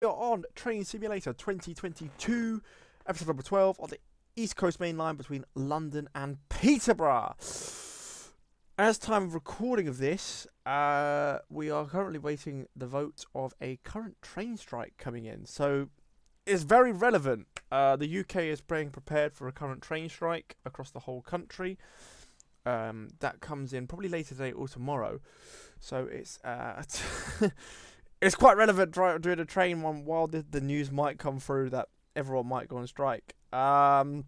We are on Train Simulator 2022, episode number 12 on the East Coast Main Line between London and Peterborough. As time of recording of this, we are currently waiting the vote of a current train strike coming in. So it's very relevant. The UK is being prepared for a current train strike across the whole country. That comes in probably later today or tomorrow. So it's it's quite relevant doing a train one while the news might come through that everyone might go on strike. But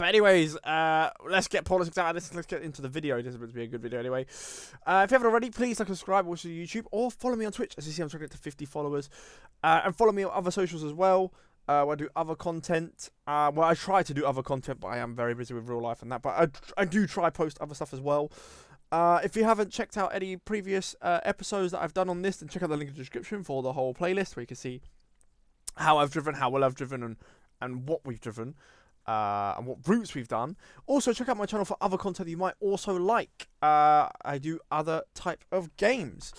anyways, let's get politics out of this. Let's get into the video. This is going to be a good video anyway. If you haven't already, please like and subscribe also to YouTube or follow me on Twitch. As you see, I'm trying to get to 50 followers. And follow me on other socials as well. Where I do other content. Well, I try to do other content, but I am very busy with real life and that. But I do try post other stuff as well. If you haven't checked out any previous episodes that I've done on this, then check out the link in the description for the whole playlist where you can see how I've driven, how well I've driven, and what we've driven. And what routes we've done. Also, check out my channel for other content that you might also like. I do other type of games.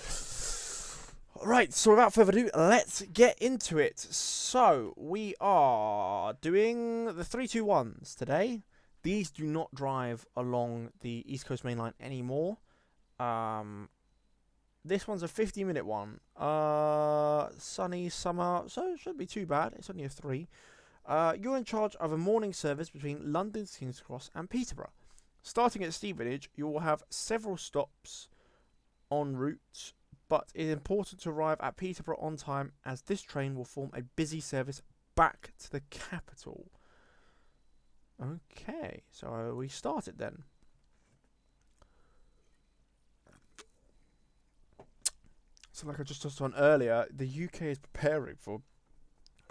Right, so without further ado, let's get into it. So, we are doing the 321s today. These do not drive along the East Coast Main Line anymore. This one's a 50-minute one. Sunny, summer, so it shouldn't be too bad. It's only a 3. You're in charge of a morning service between London's King's Cross and Peterborough. Starting at Stevenage, you will have several stops en route, but it is important to arrive at Peterborough on time as this train will form a busy service back to the capital. Okay, so we started then. So like I just touched on earlier, the UK is preparing for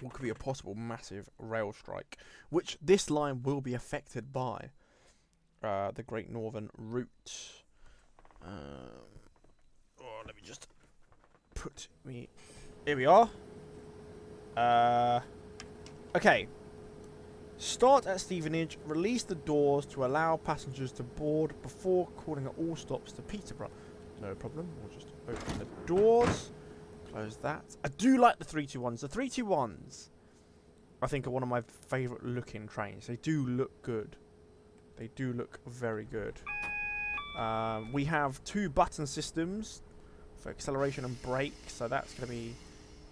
what could be a possible massive rail strike, which this line will be affected by the Great Northern Route. Let me just put me... Here we are. Okay. Start at Stevenage, release the doors to allow passengers to board before calling at all stops to Peterborough. No problem, we'll just open the doors. Close that. I do like the 321s. The 321s, I think, are one of my favourite looking trains. They do look good. They do look very good. We have 2 button systems for acceleration and brake, so that's going to be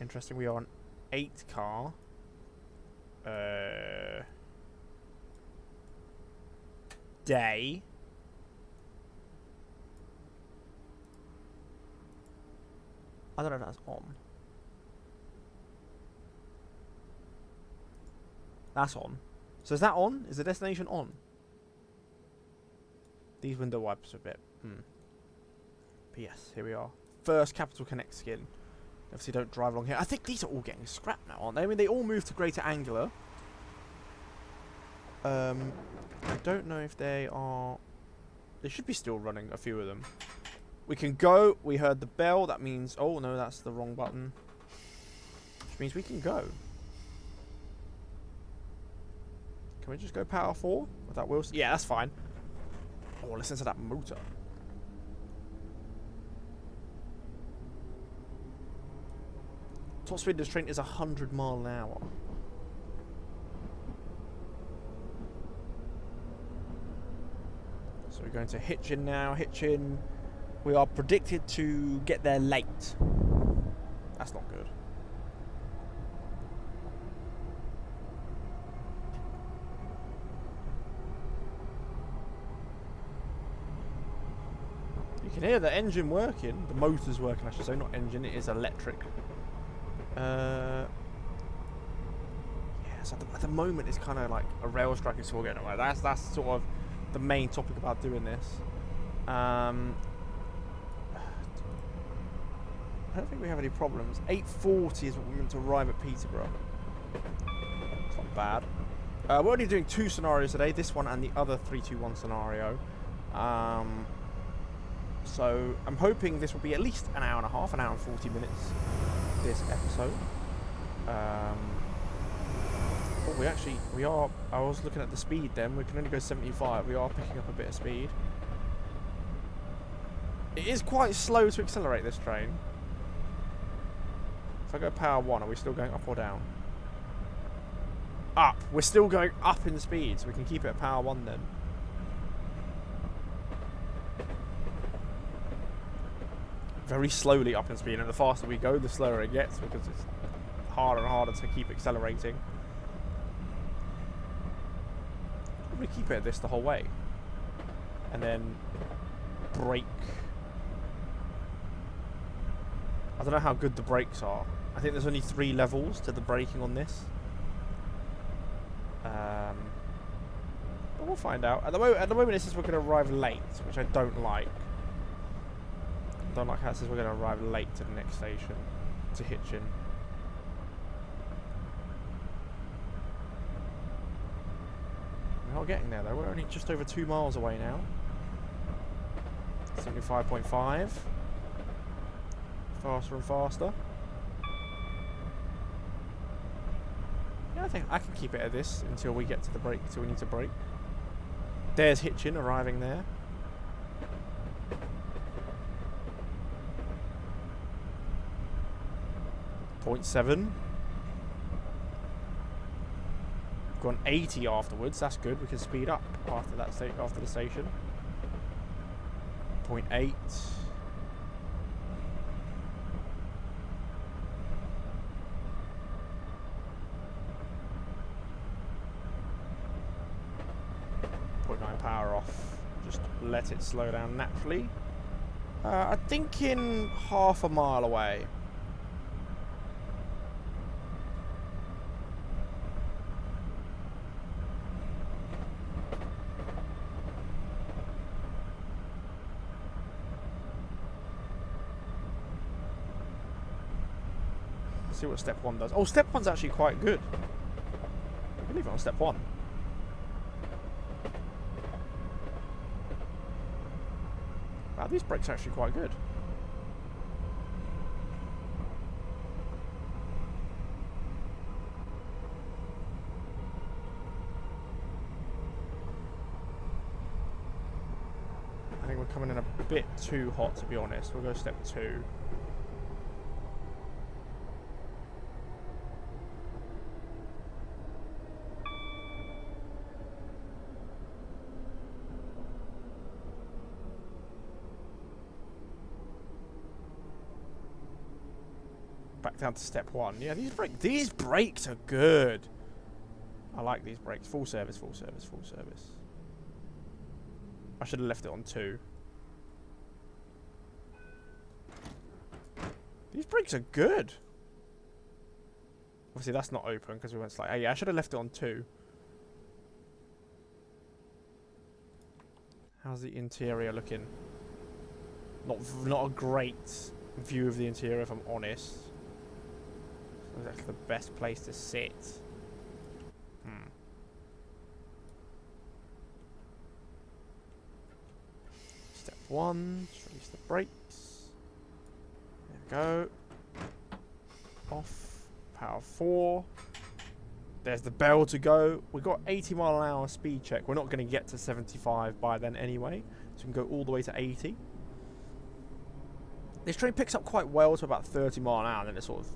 interesting. We are an 8 car. Day. I don't know if that's on. That's on. So is that on? Is the destination on? These window wipers are a bit... But yes, here we are. First Capital Connect skin. Obviously don't drive along here. I think these are all getting scrapped now, aren't they? I mean, they all moved to greater angular. I don't know if they are... They should be still running, a few of them. We can go. We heard the bell. That means... Oh, no, that's the wrong button. Which means we can go. Can we just go power 4? With that wheels? Yeah, that's fine. Oh, listen to that motor. Top speed of this train is 100 miles an hour. So we're going to Hitchin now. Hitchin. We are predicted to get there late. That's not good. You can hear the engine working. The motor's working, I should say. Not engine, it is electric. Yeah, so at the moment it's kind of like a rail strike is all getting away. That's sort of the main topic about doing this. I don't think we have any problems. 8:40 is what we're meant to arrive at Peterborough. It's not bad. We're only doing 2 scenarios today. This one and the other 321 scenario. So I'm hoping this will be at least an hour and a half, an hour and 40 minutes. This episode. We are. I was looking at the speed then. We can only go 75. We are picking up a bit of speed. It is quite slow to accelerate this train. If I go power 1, are we still going up or down? Up. We're still going up in speed, so we can keep it at power 1 then. Very slowly up in speed, and the faster we go, the slower it gets, because it's harder and harder to keep accelerating. Probably keep it at this the whole way. And then brake. I don't know how good the brakes are. I think there's only 3 levels to the braking on this. But we'll find out. At the moment it says we're going to arrive late, which I don't like. I don't like how it says we're going to arrive late to the next station, to Hitchin. We're not getting there though. We're only just over 2 miles away now. 75.5. Faster and faster. Yeah, I think I can keep it at this until we get to the brake, until we need to brake. There's Hitchin arriving there. .7. Gone 80 afterwards. That's good. We can speed up after that after the station. 0.8. Power off. Just let it slow down naturally. I'm thinking half a mile away. Let's see what step 1 does. Oh, step 1's actually quite good. We can leave it on step 1. Wow, these brakes are actually quite good. I think we're coming in a bit too hot, to be honest. We'll go step 2. Back down to step 1. Yeah, these brakes are good. I like these brakes. Full service, full service, full service. I should have left it on 2. These brakes are good. Obviously that's not open because we went slightly. Oh, yeah, I should have left it on 2. How's the interior looking? Not a great view of the interior, if I'm honest. That's the best place to sit. Step 1, just release the brakes. There we go. Off. Power 4. There's the bell to go. We've got 80 mile an hour speed check. We're not going to get to 75 by then anyway. So we can go all the way to 80. This train picks up quite well to about 30 mile an hour and then it sort of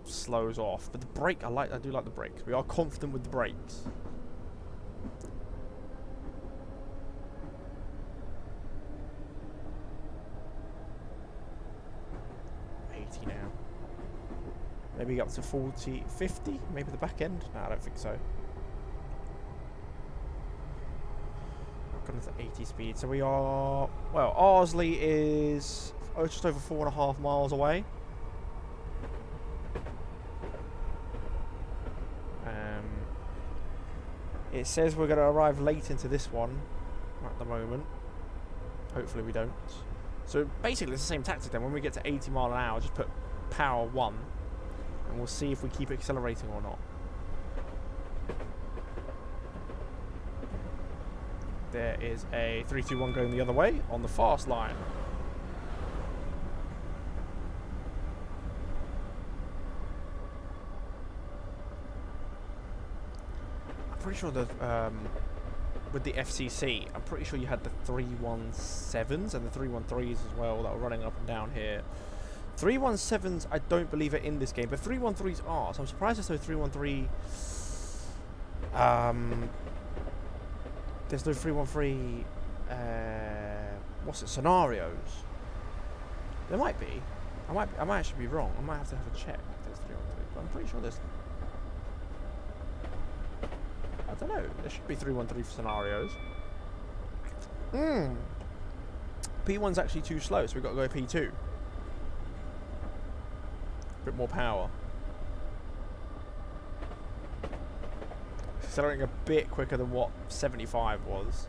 slows off. But the brake, I do like the brakes. We are confident with the brakes. Now. Maybe up to 40, 50, maybe the back end? No, I don't think so. Got into 80 speed. So we are, well, Arsley is just over 4.5 miles away. It says we're going to arrive late into this one at the moment. Hopefully we don't. So basically it's the same tactic then. When we get to 80 mile an hour, just put power 1 and we'll see if we keep accelerating or not. There is a 321 going the other way on the fast line. I'm pretty sure that with the FCC, I'm pretty sure you had the 317s and the 313s as well that were running up and down here. 317s I don't believe are in this game, but 313s are, so I'm surprised there's no 313. There's no 313. What's it? Scenarios. There might be. I might actually be wrong. I might have to have a check. If there's 313, but I'm pretty sure there's. I don't know. There should be 313 for scenarios. P1's actually too slow, so we've got to go P2. A bit more power. Accelerating a bit quicker than what 75 was.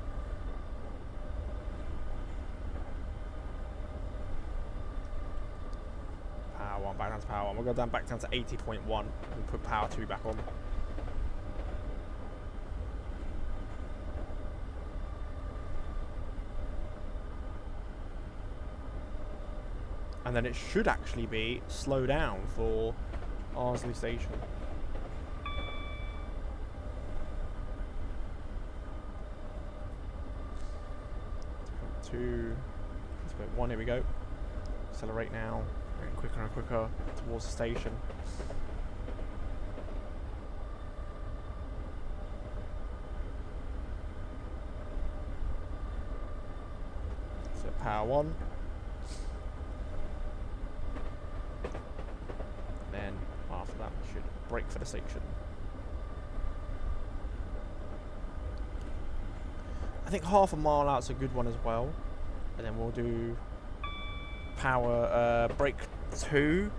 Power 1, back down to power 1. We'll go back down to 80.1 and put power 2 back on. And then it should actually be slow down for Arsley Station. 2, 1, here we go. Accelerate now, getting quicker and quicker towards the station. So power 1. Then after that we should brake for the station. I think half a mile out's a good one as well. And then we'll do power brake 2.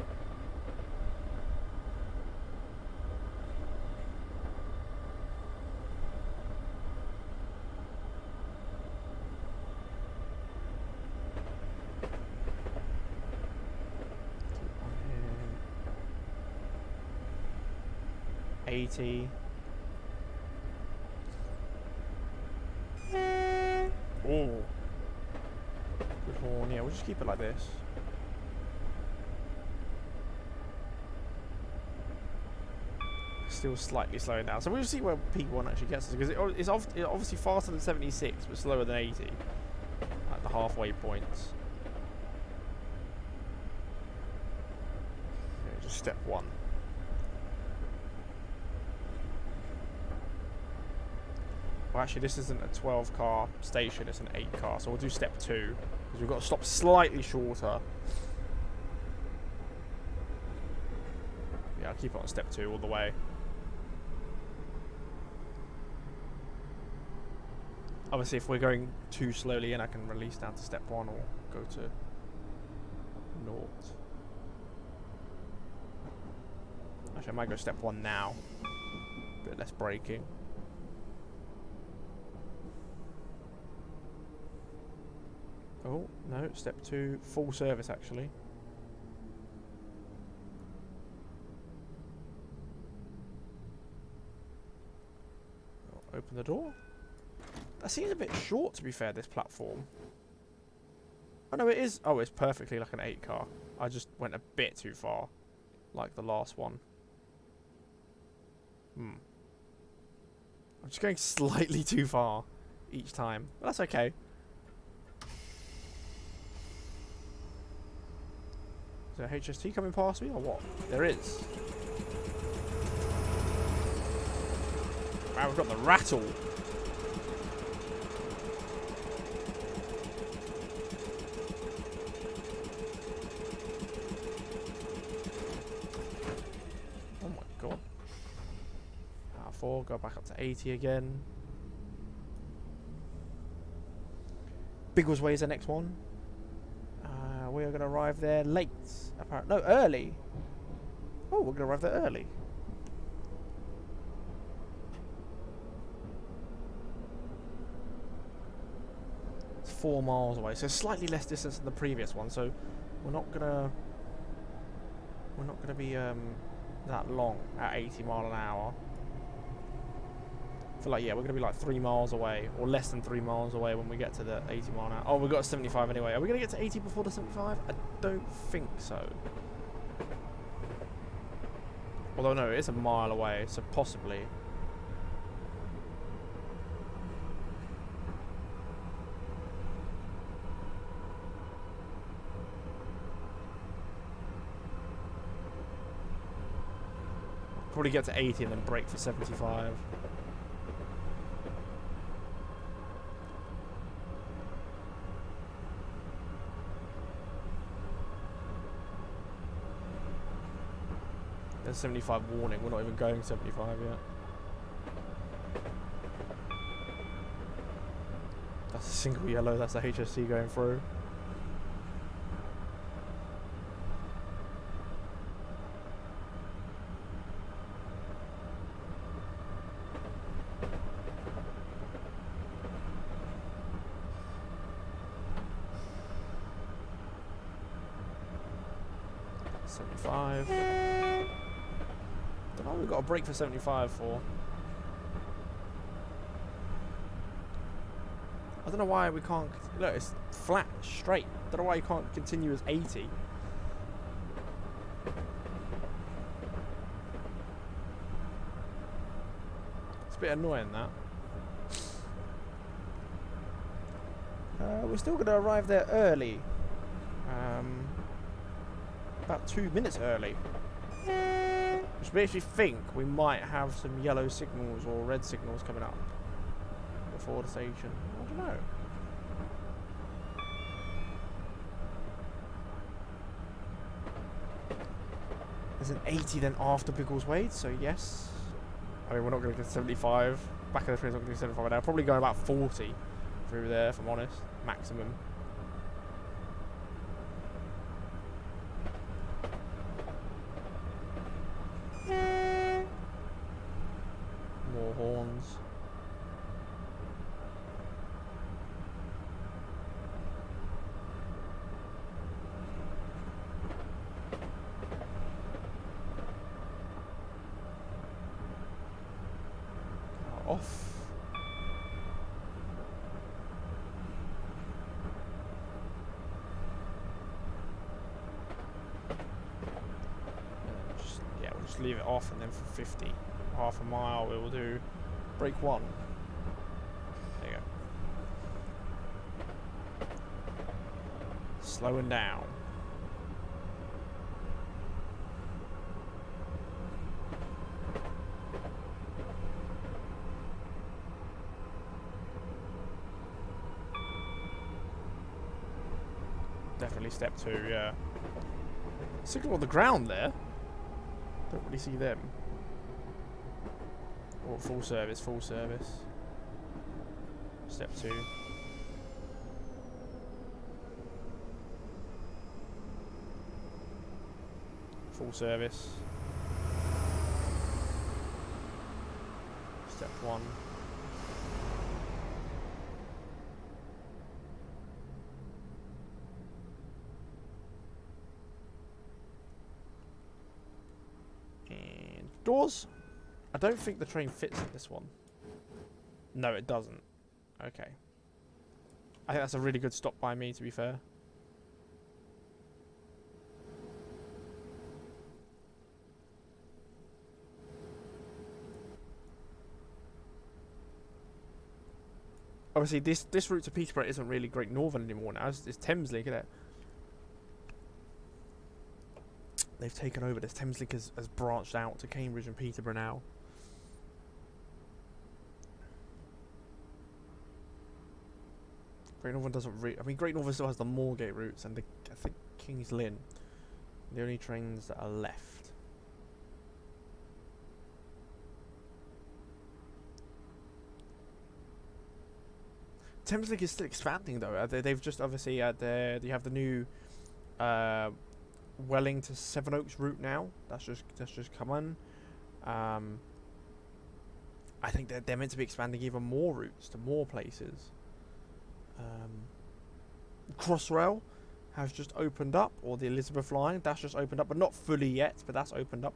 $80. Oh. Good horn. Yeah, we'll just keep it like this. Still slightly slowing down. So we'll see where P1 actually gets us, because it's obviously faster than 76, but slower than 80 at the halfway points. Okay, just step 1. Well, actually, this isn't a 12-car station, it's an 8-car, so we'll do step 2, because we've got to stop slightly shorter. Yeah, I'll keep it on step 2 all the way. Obviously, if we're going too slowly in, I can release down to step 1 or go to 0. Actually, I might go step 1 now. A bit less braking. Oh, no, step 2, full service actually. Oh, open the door. That seems a bit short, to be fair, this platform. Oh no, it is. Oh, it's perfectly like an 8-car. I just went a bit too far, like the last one. I'm just going slightly too far each time, but that's okay. Is there a HST coming past me or what? There is. Wow, we've got the rattle. Oh my god. Power 4, go back up to 80 again. Bigglesway is the next one. We are going to arrive there late. Apparently, no, early. Oh, we're going to arrive there early. It's 4 miles away, so slightly less distance than the previous one. So we're not gonna be that long at 80 mile an hour. I feel like, yeah, we're going to be like 3 miles away, or less than 3 miles away when we get to the 80 mile an hour. Oh, we've got 75 anyway. Are we going to get to 80 before the 75? I don't think so. Although, no, it is a mile away, so possibly. Probably get to 80 and then break for 75. There's 75 warning. We're not even going 75 yet. That's a single yellow. That's the HSC going through. Don't know what we've got a break for 75 for. I don't know why we can't. Look, it's flat, straight. I don't know why you can't continue as 80. It's a bit annoying, that. We're still going to arrive there early. About 2 minutes early. Which makes me think we might have some yellow signals or red signals coming up before the station. I don't know. There's an 80 then after Biggleswade, so yes. I mean, we're not going to get 75. Back of the train's not going to get 75 now. Probably going about 40 through there, if I'm honest. Maximum. More horns. Off. We'll just leave it off, and then for 50, half a mile, we will do break 1. There you go. Slowing down. Definitely step 2, yeah. Signal on the ground there. Don't really see them. Or full service, full service. Step 2. Full service. Step 1. Doors? I don't think the train fits in this one. No, it doesn't. Okay. I think that's a really good stop by me, to be fair. Obviously, this route to Peterborough isn't really Great Northern anymore now. It's Thameslink, isn't it? They've taken over. This Thameslink has branched out to Cambridge and Peterborough now. Great Northern doesn't I mean, Great Northern still has the Moorgate routes and I think King's Lynn. The only trains that are left. Thameslink is still expanding though. They've just obviously you have the new Welling to Sevenoaks route now. That's just come on. I think they're meant to be expanding even more routes to more places. Crossrail has just opened up, or the Elizabeth line, that's just opened up, but not fully yet, but that's opened up.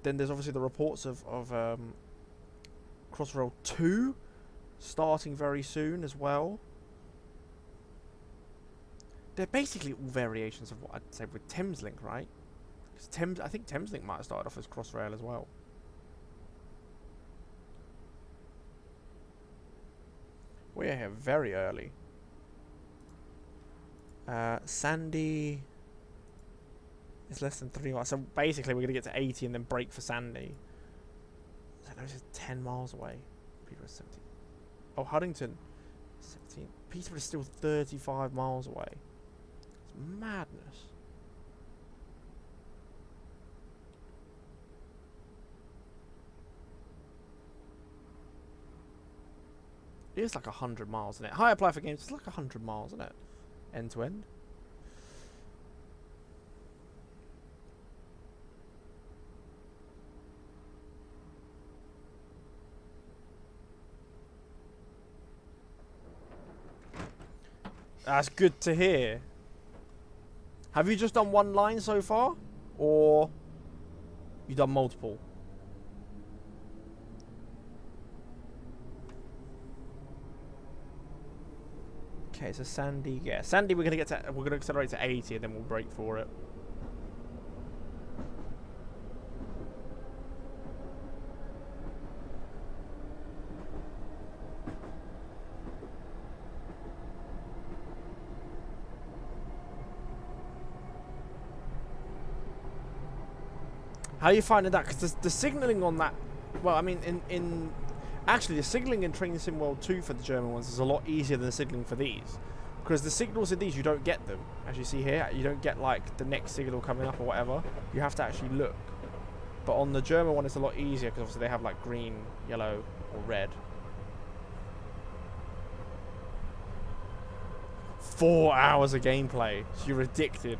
Then there's obviously the reports of Crossrail 2 starting very soon as well. They're basically all variations of what I'd say with Thameslink, right? Because I think Thameslink might have started off as Crossrail as well. We're here very early. Sandy is less than 3 miles. So basically we're going to get to 80 and then break for Sandy. So those are 10 miles away. Peterborough 17. Oh, Huddington 17. Peterborough is still 35 miles away. It's madness. It is like 100 miles, isn't it? High apply for games, it's like 100 miles, isn't it? End to end. That's good to hear. Have you just done one line so far? Or you done multiple? Okay, so Sandy, yeah. Sandy we're gonna accelerate to 80 and then we'll brake for it. How are you finding that? Because the signalling on that, well, I mean, actually, the signalling in Train Sim World 2 for the German ones is a lot easier than the signalling for these. Because the signals in these, you don't get them. As you see here, you don't get, like, the next signal coming up or whatever. You have to actually look. But on the German one, it's a lot easier because obviously they have, like, green, yellow, or red. 4 hours of gameplay. So you're addicted.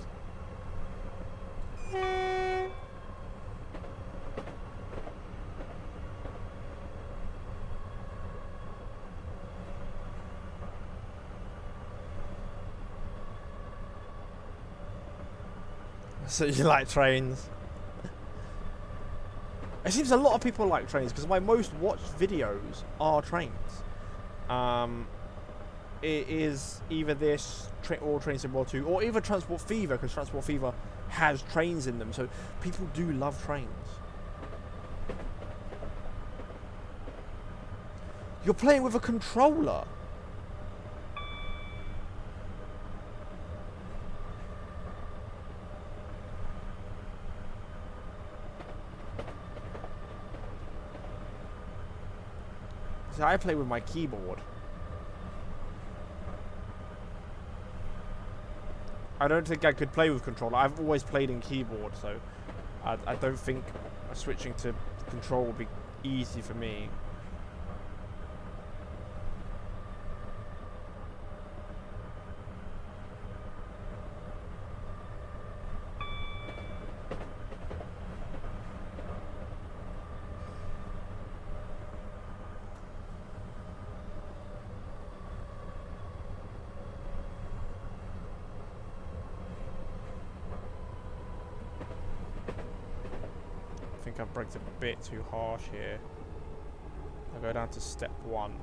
So you like trains? It seems a lot of people like trains because my most watched videos are trains. It is either this or Train Sim World 2 or either Transport Fever because Transport Fever has trains in them. So people do love trains. You're playing with a controller. So I play with my keyboard. I don't think I could play with controller. I've always played in keyboard, so I don't think switching to control will be easy for me. I think I've braked a bit too harsh here. I'll go down to step 1.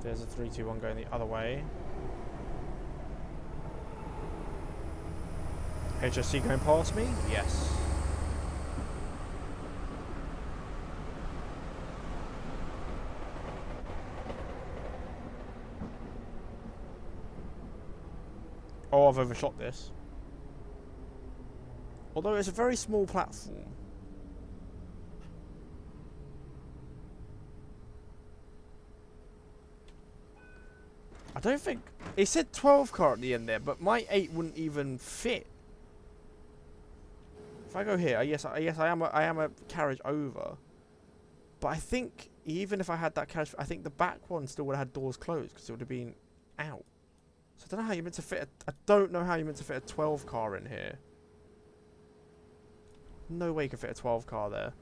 There's a 3, 2, 1 going the other way. HSC going past me? Yes. Oh, I've overshot this. Although it's a very small platform. I don't think... It said 12 car at the end there, but my 8 wouldn't even fit. If I go here, yes, I am a carriage over. But I think, even if I had that carriage, I think the back one still would have had doors closed, because it would have been out. So I don't know how you're meant to fit I don't know how you're meant to fit a 12 car in here. No way you can fit a 12 car there.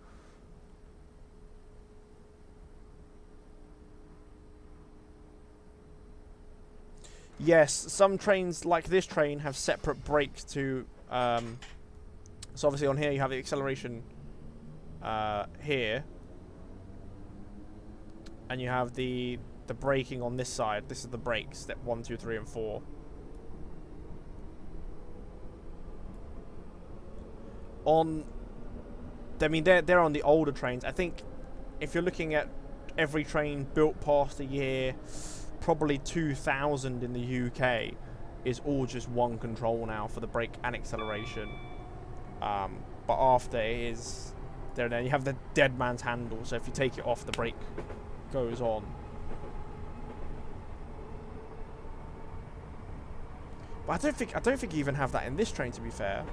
Yes, some trains like this train have separate brakes to so obviously on here you have the acceleration here, and you have the braking on this side. This is the brakes, step 1, 2, 3 and 4. I mean, they're on the older trains. I think if you're looking at every train built past the year, probably 2000 in the UK, is all just one control now for the brake and acceleration. But after it is there, then you have the dead man's handle. So if you take it off, the brake goes on. But I don't think you even have that in this train, to be fair.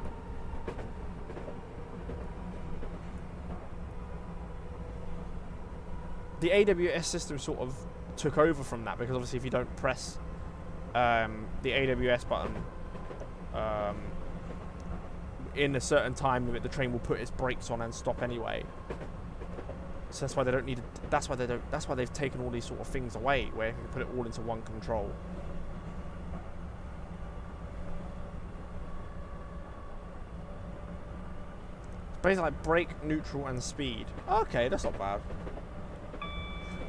The AWS system sort of took over from that, because obviously if you don't press the AWS button in a certain time limit, the train will put its brakes on and stop anyway. So that's why they don't need. That's why they don't. That's why they've taken all these sort of things away, where you can put it all into one control. It's basically like brake, neutral, and speed. Okay, that's not bad.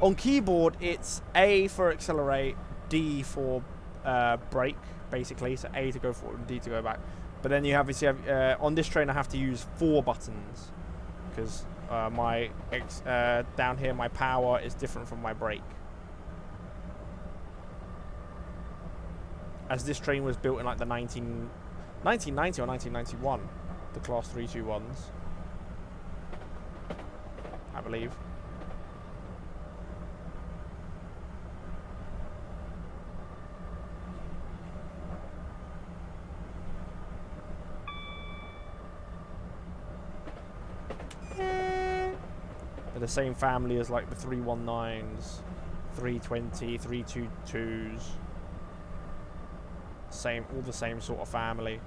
On keyboard, it's A for accelerate, D for brake, basically. So A to go forward and D to go back. But then you have, on this train I have to use 4 buttons, because down here my power is different from my brake. As this train was built in like the 1990 or 1991, the Class 321s, I believe. The same family as like the 319s, 320, 322s. All the same sort of family.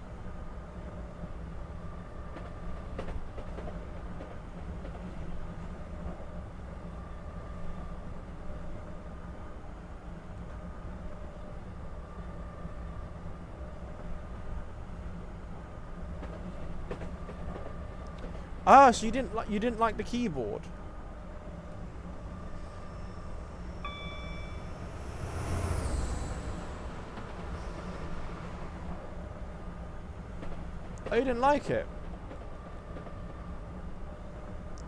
Ah, so you didn't like the keyboard? Oh, you didn't like it?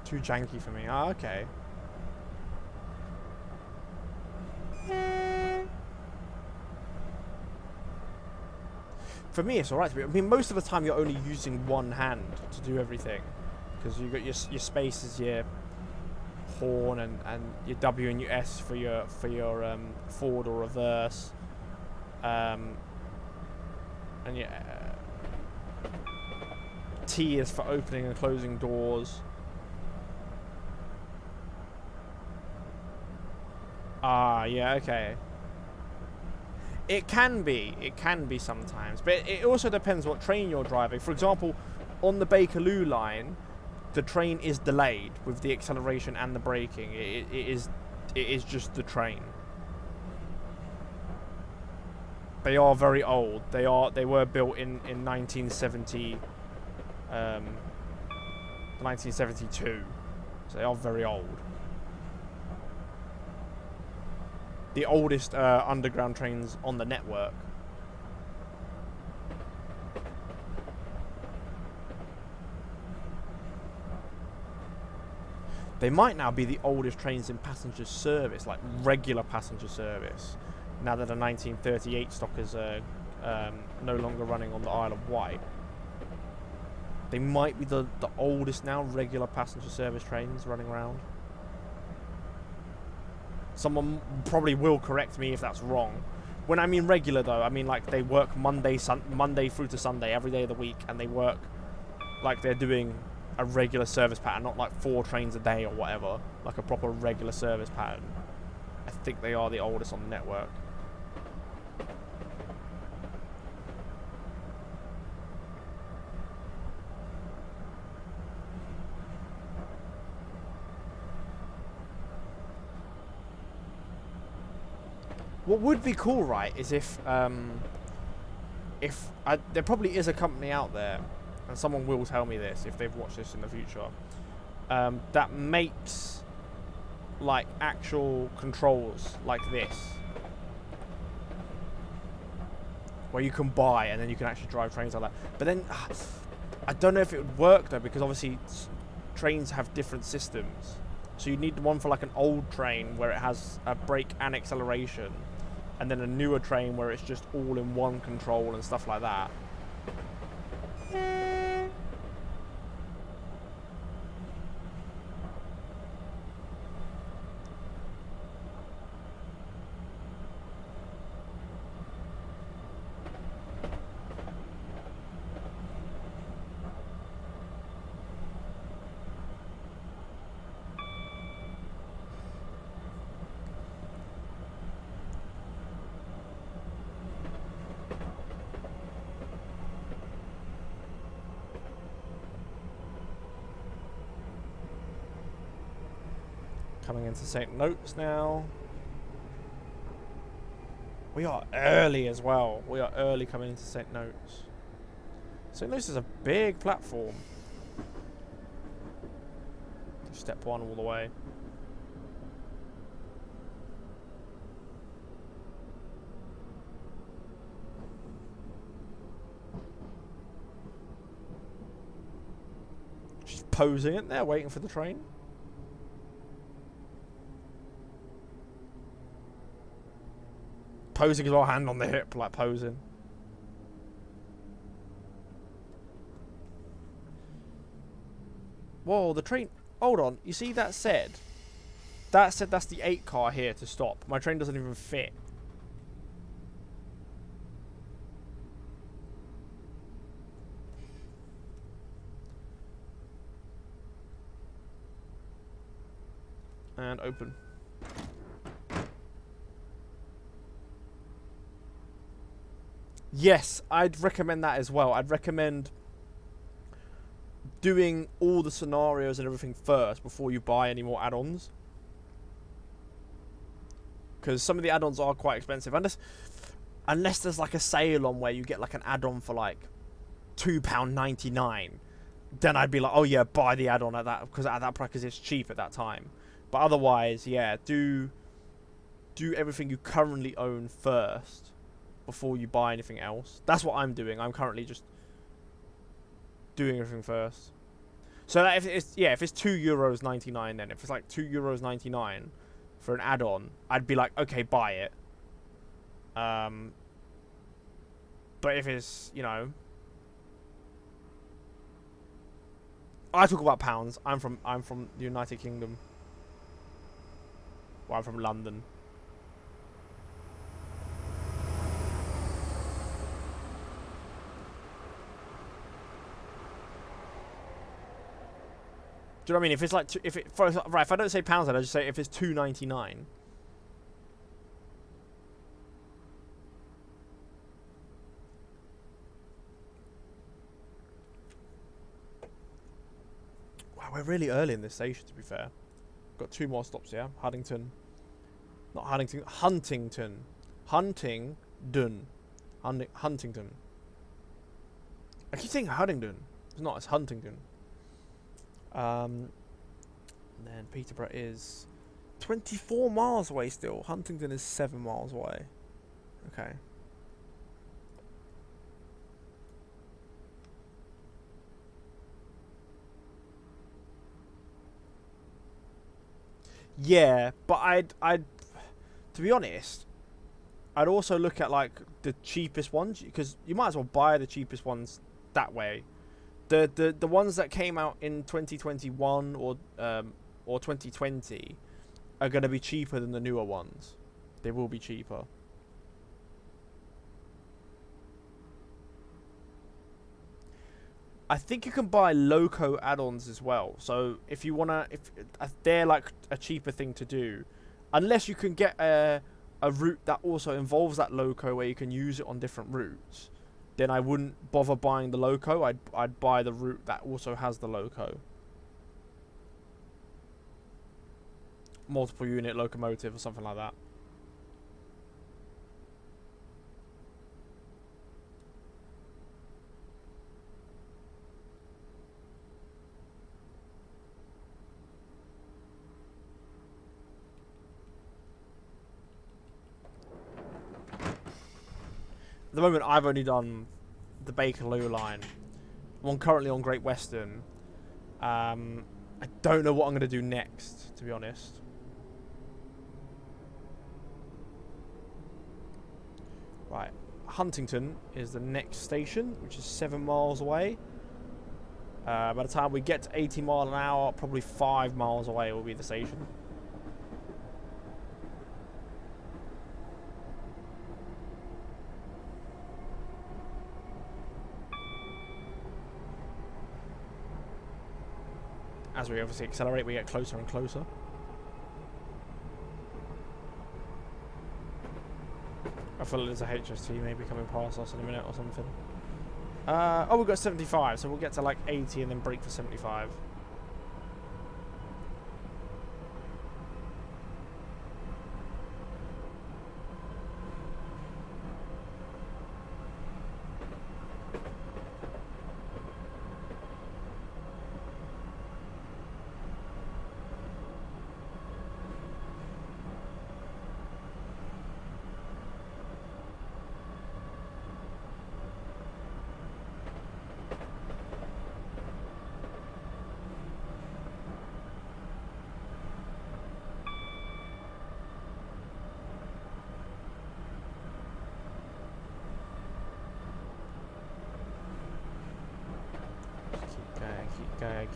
Too janky for me. Ah, okay. For me, it's alright. I mean, most of the time you're only using one hand to do everything, because you've got your spaces, your horn, and your W and your S for your forward or reverse, and your T is for opening and closing doors. Ah, yeah, okay. It can be sometimes, but it also depends what train you're driving. For example, on the Bakerloo line, the train is delayed with the acceleration and the braking. It is just the train. They are very old. They were built in 1970. 1972, so they are very old. The oldest underground trains on the network. They might now be the oldest trains in passenger service, like regular passenger service, now that the 1938 stockers are no longer running on the Isle of Wight. They might be the oldest now regular passenger service trains running around. Someone probably will correct me if that's wrong. When I mean regular, though, I mean like they work Monday through to Sunday, every day of the week, and they work like they're doing a regular service pattern, not like 4 trains a day or whatever, like a proper regular service pattern. I think they are the oldest on the network. What would be cool, right, is if there probably is a company out there, and someone will tell me this if they've watched this in the future, that makes like actual controls like this, where you can buy and then you can actually drive trains like that. But then I don't know if it would work though, because obviously trains have different systems. So you need one for like an old train where it has a brake and acceleration, and then a newer train where it's just all in one control and stuff like that. Coming into St. Notes now. We are early as well. We are early coming into St. Notes. St. Notes is a big platform. Step 1 all the way. She's posing it there, waiting for the train. Posing as well, hand on the hip, like posing. Whoa, the train... Hold on, you see that said? That said that's the 8 car here to stop. My train doesn't even fit. And open. Yes, I'd recommend that as well. I'd recommend doing all the scenarios and everything first before you buy any more add-ons. Because some of the add-ons are quite expensive. Unless there's like a sale on where you get like an add-on for like £2.99. Then I'd be like, oh yeah, buy the add-on at that, because at that price, because it's cheap at that time. But otherwise, yeah, do everything you currently own first before you buy anything else. That's what I'm doing. I'm currently just doing everything first. So that if it's €2.99, then if it's like €2.99 for an add-on, I'd be like, okay, buy it. But if it's, you know, I talk about pounds. I'm from the United Kingdom. Well, I'm from London. Do you know what I mean? If it's like, if I don't say pounds, then I just say if it's £2.99. Wow, we're really early in this station, to be fair. Got 2 more stops here. Huntington. Not Huntington. Huntington. Huntingdon. Huntington. I keep saying Huntingdon. It's not. It's Huntington. And then Peterborough is 24 miles away still. Huntington is 7 miles away. Okay. Yeah, but I'd to be honest, I'd also look at like the cheapest ones, because you might as well buy the cheapest ones that way. The ones that came out in 2021 or 2020 are going to be cheaper than the newer ones. They will be cheaper. I think you can buy loco add-ons as well. So if you wanna, if they're like a cheaper thing to do, unless you can get a route that also involves that loco where you can use it on different routes, then I wouldn't bother buying the loco. I'd buy the route that also has the loco. Multiple unit locomotive or something like that. At the moment, I've only done the Bakerloo line. I'm currently on Great Western. I don't know what I'm going to do next, to be honest. Right, Huntington is the next station, which is 7 miles away. By the time we get to 80 miles an hour, probably 5 miles away will be the station. As we obviously accelerate, we get closer and closer. I feel like there's a HST maybe coming past us in a minute or something. Oh, we've got 75, so we'll get to like 80 and then brake for 75.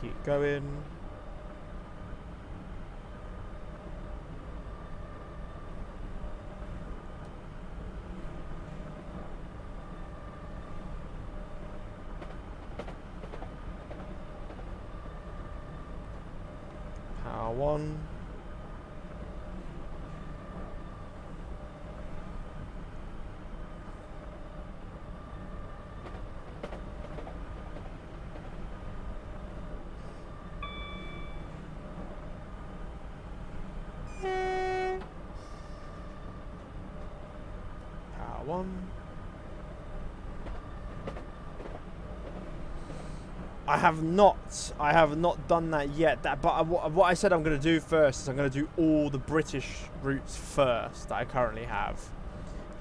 keep going. Power 1. Power 1. I have not done that yet. But what I said I'm going to do first is I'm going to do all the British routes first that I currently have,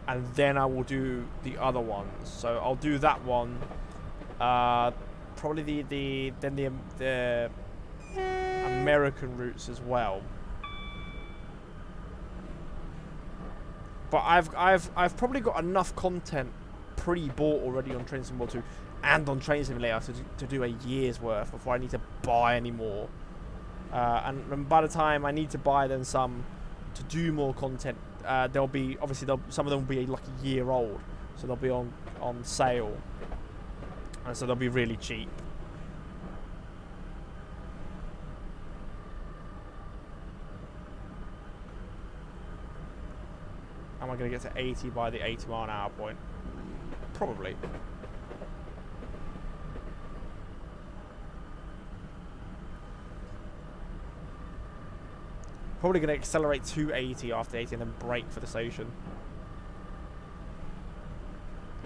and then I will do the other ones. So I'll do that one. Probably the American routes as well. But I've probably got enough content pre-bought already on Train Simulator 2 and on Train Simulator to do a year's worth before I need to buy any more. And by the time I need to buy then some to do more content, there'll be obviously some of them will be like a year old, so they'll be on sale, and so they'll be really cheap. Am I going to get to 80 by the 80-mile-an-hour point? Probably. Probably going to accelerate to 80 after 80 and then brake for the station.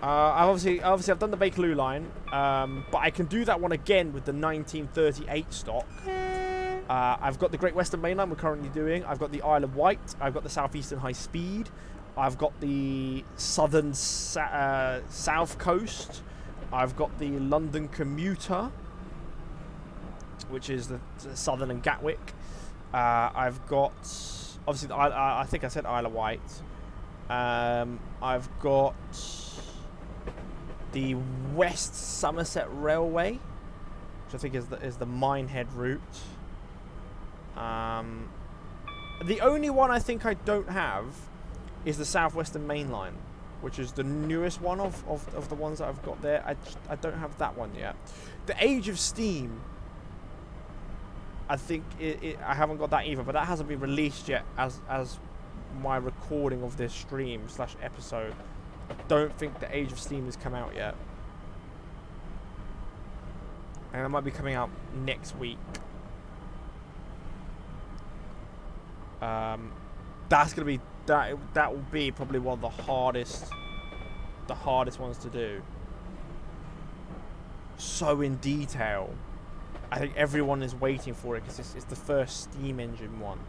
I've done the Bakerloo line, but I can do that one again with the 1938 stock. I've got the Great Western Main Line we're currently doing. I've got the Isle of Wight. I've got the Southeastern High Speed. I've got the Southern South Coast. I've got the London Commuter, which is the Southern and Gatwick. I've got, obviously, I think I said Isle of Wight. I've got the West Somerset Railway, which I think is the Minehead route. The only one I think I don't have is the Southwestern Main Line, which is the newest one of the ones that I've got there. I don't have that one yet. The Age of Steam, I think I haven't got that either, but that hasn't been released yet as my recording of this stream / episode. I don't think the Age of Steam has come out yet, and it might be coming out next week. That's gonna be that will be probably one of the hardest ones to do. So in detail. I think everyone is waiting for it because it's the first steam engine one.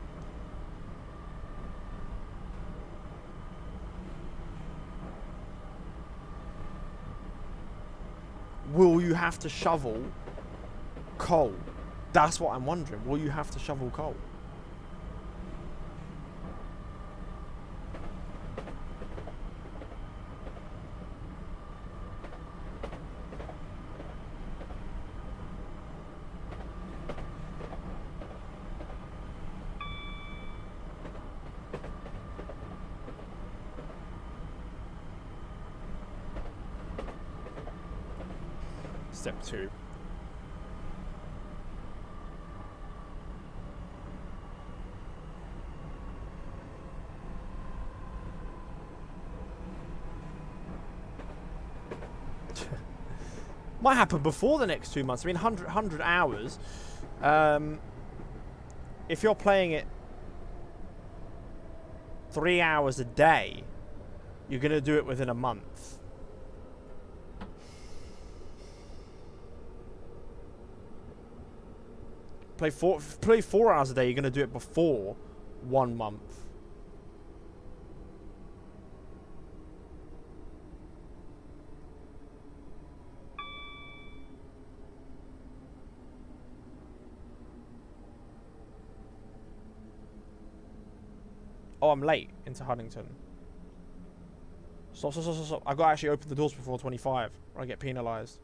Will you have to shovel coal? That's what I'm wondering. Will you have to shovel coal? Step 2. Might happen before the next 2 months. I mean, 100 hours. If you're playing it 3 hours a day, you're going to do it within a month. Play 4 hours a day, you're going to do it before 1 month. Oh, I'm late into Huntington. Stop. I've got to actually open the doors before 25, or I get penalised.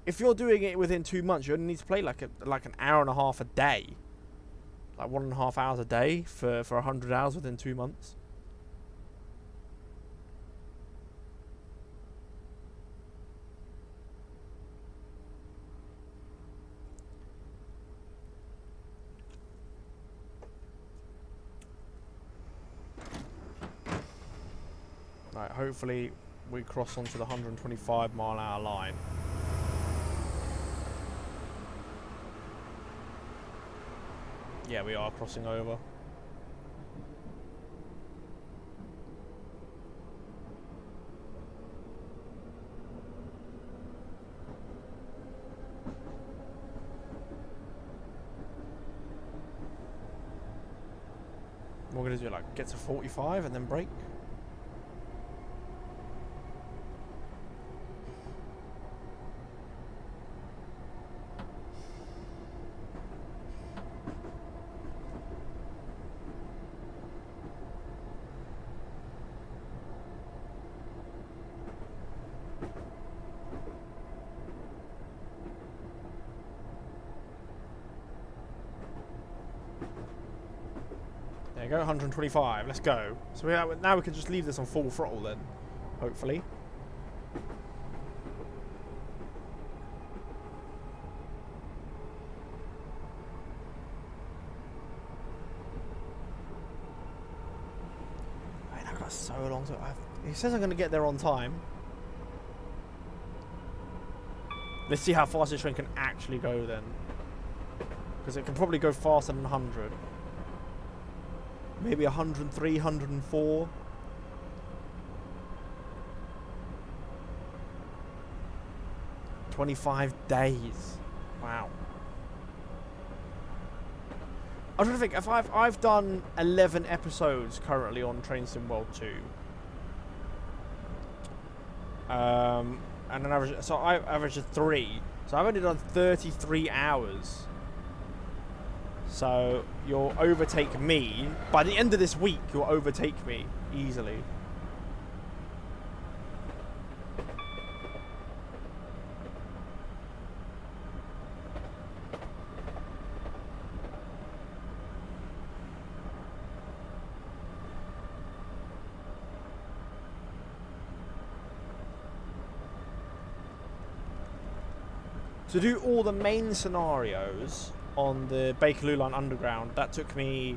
if you're doing it within 2 months, you only need to play like an hour and a half a day, like 1.5 hours a day for 100 hours within 2 months. Right, hopefully we cross onto the 125-mile-an-hour line. Yeah, we are crossing over. We're gonna do like get to 45 and then brake. There you go, 125. Let's go. So now we can just leave this on full throttle then, hopefully. Man, I've got so long to. He says I'm going to get there on time. Let's see how fast this train can actually go then, because it can probably go faster than 100. Maybe 103, 104. "25 days. Wow. I was trying to think, if I've done 11 episodes currently on Train Sim World 2. And an average, so I averaged 3. So I've only done 33 hours. So you'll overtake me. By the end of this week, you'll overtake me easily. To do all the main scenarios on the Bakerloo Line Underground, that took me,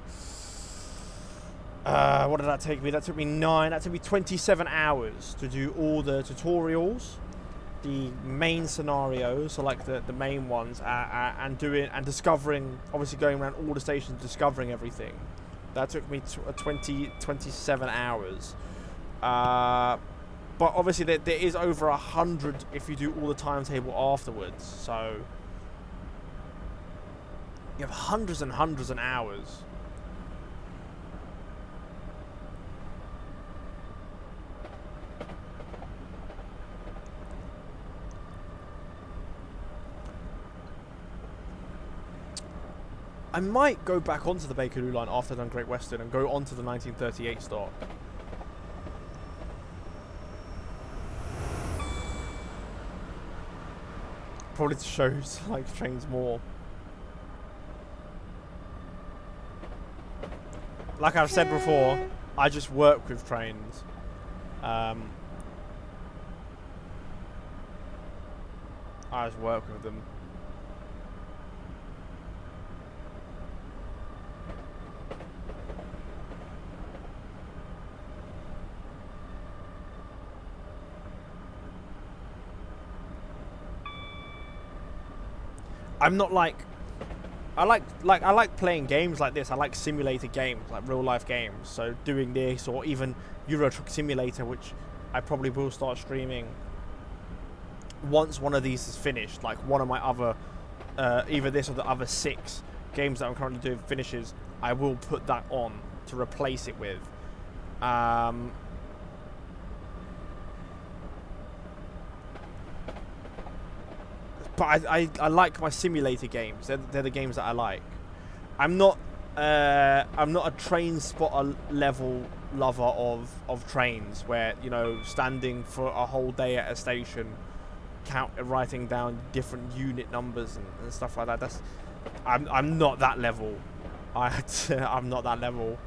what did that take me? That took me 27 hours to do all the tutorials, the main scenarios, so like the main ones, and discovering, obviously going around all the stations, discovering everything. That took me 27 hours. But obviously there is over 100 if you do all the timetable afterwards, so you have hundreds and hundreds of hours. I might go back onto the Bakerloo Line after I've done Great Western and go onto the 1938 stop. Probably to show like trains more. Like I've said before, I just work with trains. I just work with them. I'm not like I like playing games like this. I like simulator games, like real life games. So doing this, or even Euro Truck Simulator, which I probably will start streaming once one of these is finished. Like one of my other, either this or the other 6 games that I'm currently doing finishes, I will put that on to replace it with. But I like my simulator games. They're the games that I like. I'm not a train spotter level lover of trains where, you know, standing for a whole day at a station writing down different unit numbers and stuff like that. I'm not that level. I'm not that level.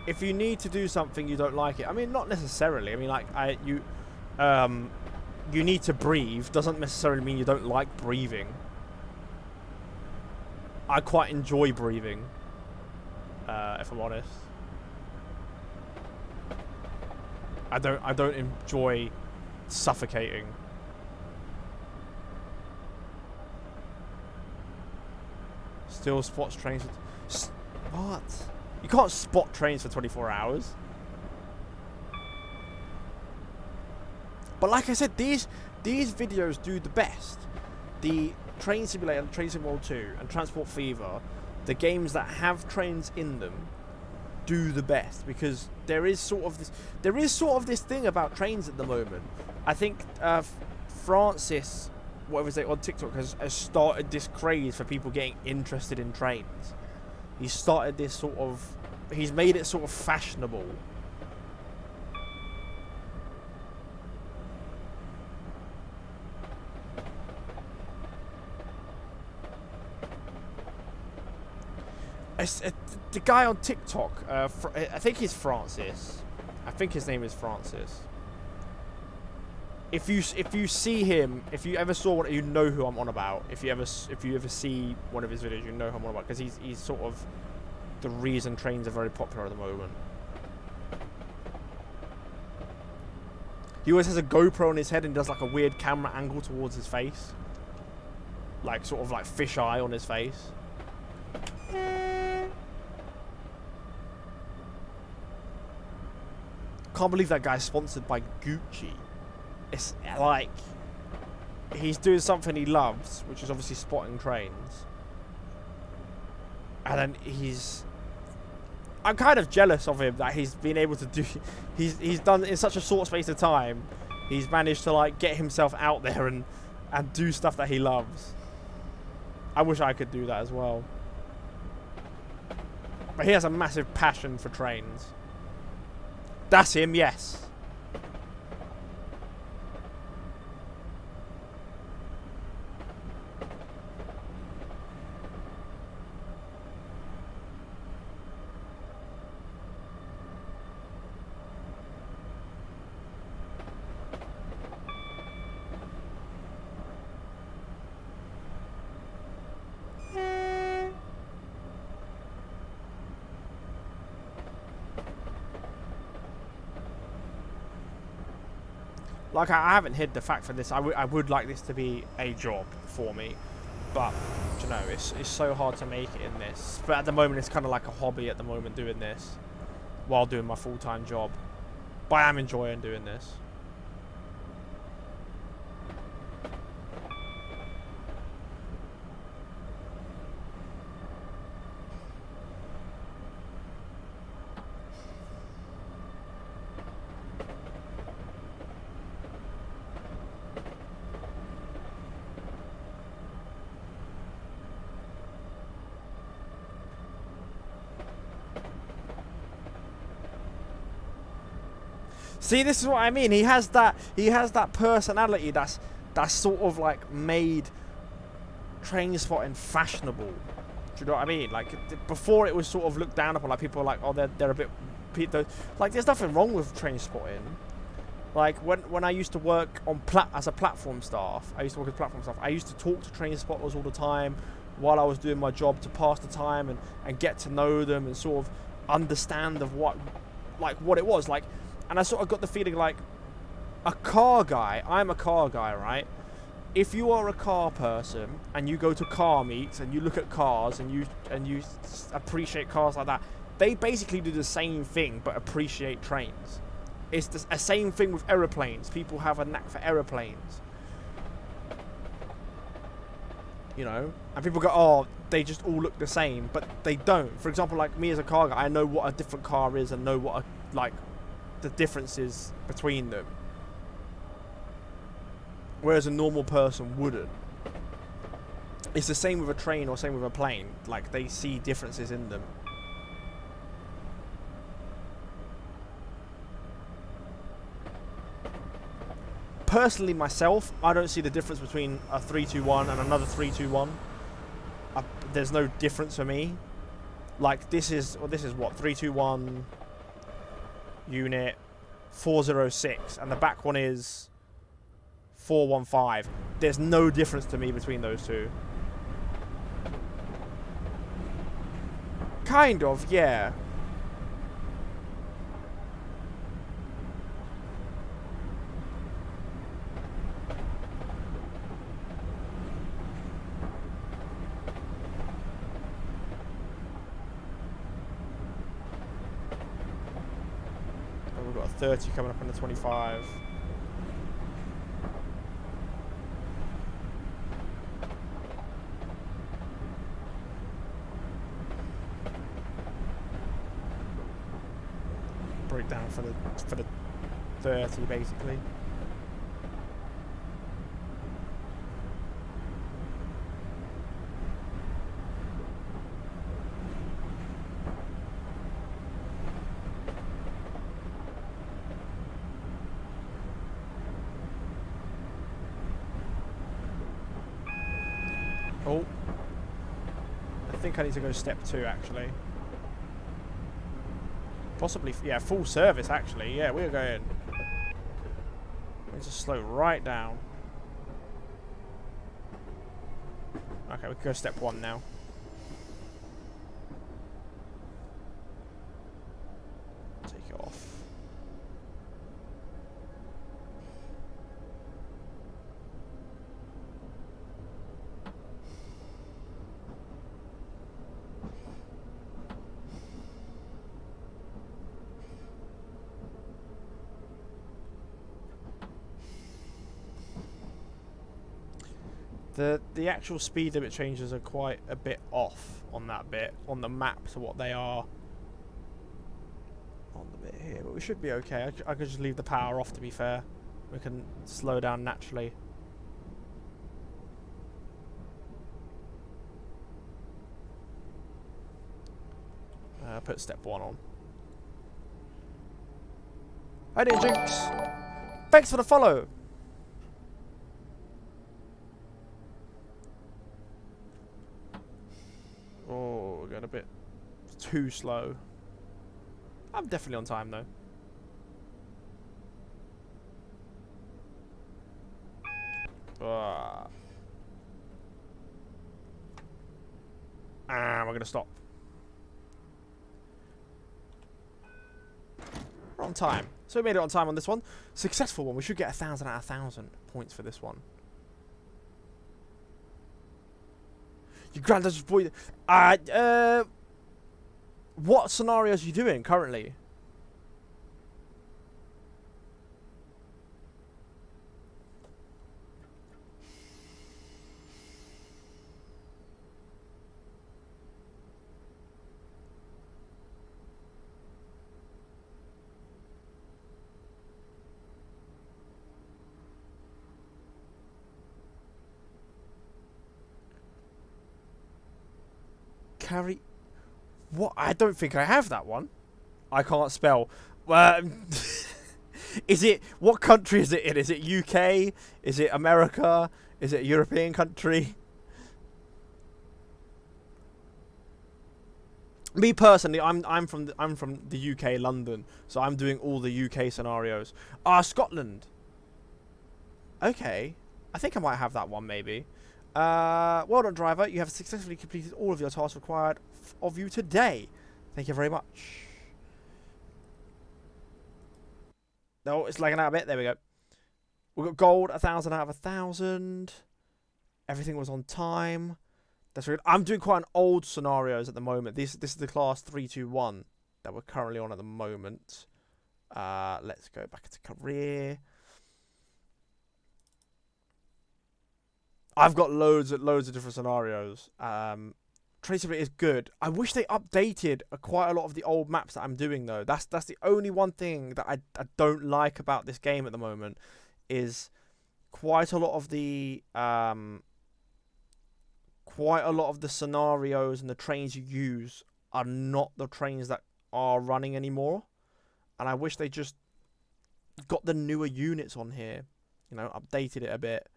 If you need to do something you don't like it, I mean, not necessarily. I mean, like you need to breathe doesn't necessarily mean you don't like breathing. I quite enjoy breathing, if I'm honest. I don't enjoy suffocating. Still spots trains. What? You can't spot trains for 24 hours. But like I said, these videos do the best. The Train Simulator, Train Sim World 2, and Transport Fever, the games that have trains in them, do the best, because there is sort of this thing about trains at the moment. I think Francis, whatever his name on TikTok, has started this craze for people getting interested in trains. He's started this sort of... He's made it sort of fashionable. The guy on TikTok, I think he's Francis. I think his name is Francis. If you see him, if you ever saw one, you know who I'm on about. If you ever see one of his videos, you know who I'm on about, because he's sort of the reason trains are very popular at the moment. He always has a GoPro on his head and does like a weird camera angle towards his face, like sort of like fisheye on his face. Can't believe that guy's sponsored by Gucci. It's like he's doing something he loves, which is obviously spotting trains. And then I'm kind of jealous of him that he's been able to do... He's done in such a short space of time. He's managed to like get himself out there and do stuff that he loves. I wish I could do that as well. But he has a massive passion for trains. That's him, yes. Like, I haven't hid the fact for this. I would like this to be a job for me. But, you know, it's so hard to make it in this. But at the moment, it's kind of like a hobby at the moment doing this. While doing my full-time job. But I am enjoying doing this. See, this is what I mean. He has that personality that's sort of like made train spotting fashionable. Do you know what I mean? Like before, it was sort of looked down upon. Like people were like, oh, they're a bit. Like there's nothing wrong with train spotting. Like when I used to work on as a platform staff, I used to talk to train spotters all the time while I was doing my job to pass the time and get to know them and sort of understand of what it was like. And I sort of got the feeling like a car guy. I'm a car guy, right? If you are a car person and you go to car meets and you look at cars and you appreciate cars like that, they basically do the same thing but appreciate trains. It's the same thing with aeroplanes. People have a knack for aeroplanes. You know, and people go, oh, they just all look the same, but they don't. For example, like me as a car guy, I know what a different car is and know what the differences between them, whereas a normal person wouldn't. It's the same with a train or same with a plane. Like, they see differences in them. Personally, myself, I don't see the difference between a 321 and another 321. There's no difference for me. Like, this is what, 321 unit 406, and the back one is 415. There's no difference to me between those two. Kind of, yeah. We've got a 30 coming up on the 25. Break down for the 30 basically. Oh, I think I need to go step 2 actually. Possibly, yeah, full service actually. Yeah, we're going. We need to slow right down. Okay, we can go step 1 now. Take it off. The actual speed limit changes are quite a bit off on that bit, on the map to what they are on the bit here, but we should be okay. I could just leave the power off, to be fair. We can slow down naturally. Put step 1 on. Hi there, Jinx. Thanks for the follow. Oh, we're going a bit too slow. I'm definitely on time though. And we're going to stop. We're on time. So we made it on time on this one. Successful one. We should get 1,000 out of 1,000 points for this one. Your granddad's boy. What scenarios are you doing currently? Carry. What? I don't think I have that one. I can't spell. Is it? What country is it in? Is it UK? Is it America? Is it a European country? Me personally, I'm from the UK, London, so I'm doing all the UK scenarios. Scotland. Okay, I think I might have that one maybe. Well done, driver. You have successfully completed all of your tasks required of you today. Thank you very much. No, it's lagging out a bit. There we go. We got gold, 1,000 out of 1,000. Everything was on time. That's really good. I'm doing quite an old scenarios at the moment. This is the class 321 that we're currently on at the moment. Let's go back to career. I've got loads of different scenarios. Traceability is good. I wish they updated quite a lot of the old maps that I'm doing though. That's the only one thing that I don't like about this game at the moment, is quite a lot of the scenarios and the trains you use are not the trains that are running anymore. And I wish they just got the newer units on here, you know, updated it a bit.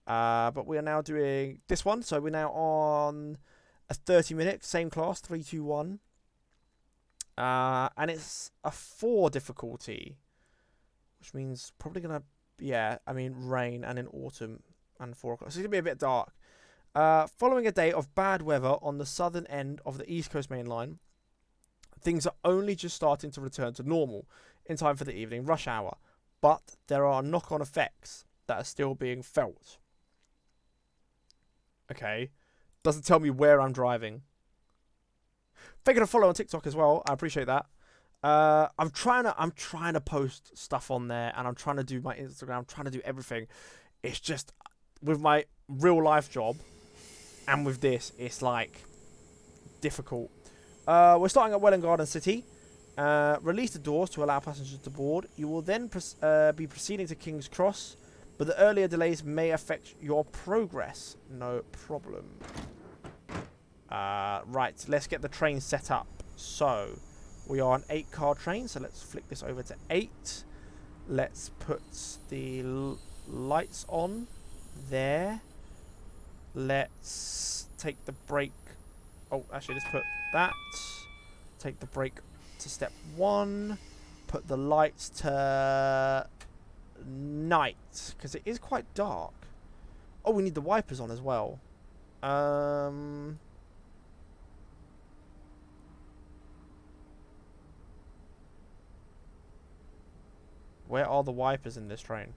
But we are now doing this one, so we're now on a 30-minute, same class, 3, 2, 1. And it's a 4 difficulty, which means probably gonna, yeah, I mean rain and in autumn and 4 o'clock. So it's gonna be a bit dark. Following a day of bad weather on the southern end of the East Coast Main Line, things are only just starting to return to normal in time for the evening rush hour, but there are knock-on effects that are still being felt. Okay, doesn't tell me where I'm driving. Thank you for follow on TikTok as well. I appreciate that. I'm trying to post stuff on there, and I'm trying to do my Instagram. I'm trying to do everything. It's just with my real life job and with this, it's like difficult. We're starting at Welland Garden City. Release the doors to allow passengers to board. You will then be proceeding to King's Cross, but the earlier delays may affect your progress. No problem. Right, let's get the train set up. So, we are an 8-car train, so let's flick this over to 8. Let's put the lights on there. Let's take the brake. Oh, actually, let's put that. Take the brake to step 1. Put the lights to night, because it is quite dark. Oh, we need the wipers on as well. Where are the wipers in this train?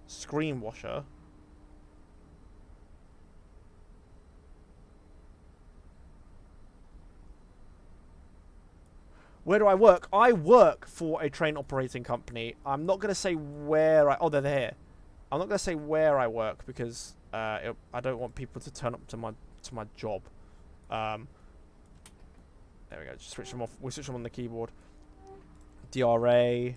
Screen washer. Where do I work? I work for a train operating company. I'm not going to say where I... Oh, they're there. I'm not going to say where I work because I don't want people to turn up to my job. There we go. Just switch them off. We'll switch them on the keyboard. DRA.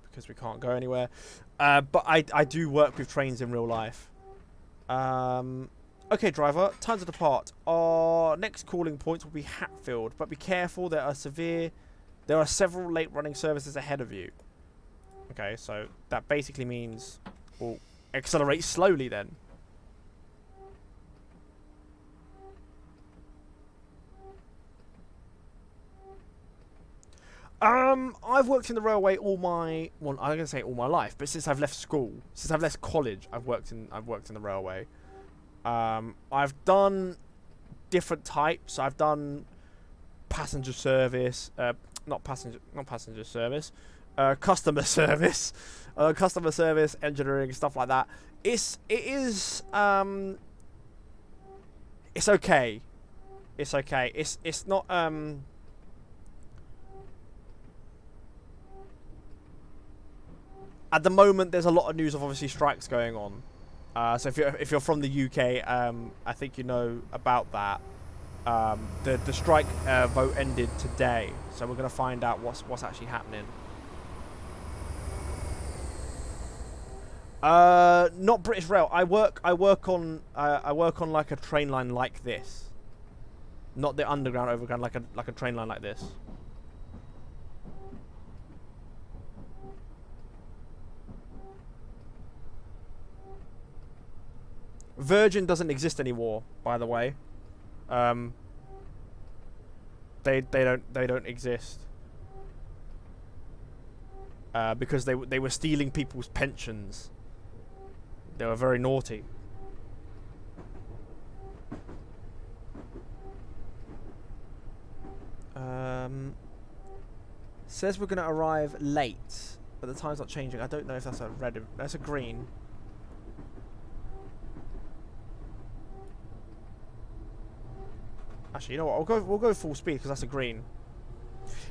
Because we can't go anywhere. But I do work with trains in real life. Okay, driver. Time to depart. Our next calling points will be Hatfield, but be careful. There are several late running services ahead of you. Okay, so that basically means we'll accelerate slowly then. I've worked in the railway all my, well, I'm gonna say all my life, but since I've left school, since I've left college, I've worked in the railway. I've done different types. I've done passenger service, not passenger service, customer service, customer service, engineering, stuff like that. It's okay. It's okay. It's not at the moment, there's a lot of news of obviously strikes going on. So if you're from the UK, I think you know about that. The strike vote ended today, so we're gonna find out what's actually happening. Not British Rail. I work on like a train line like this, not the underground, overground, like a train line like this. Virgin doesn't exist anymore, by the way. They don't exist because they were stealing people's pensions. They were very naughty. Says we're gonna arrive late, but the time's not changing. I don't know if that's a red. That's a green. Actually, you know what? We'll go full speed because that's a green.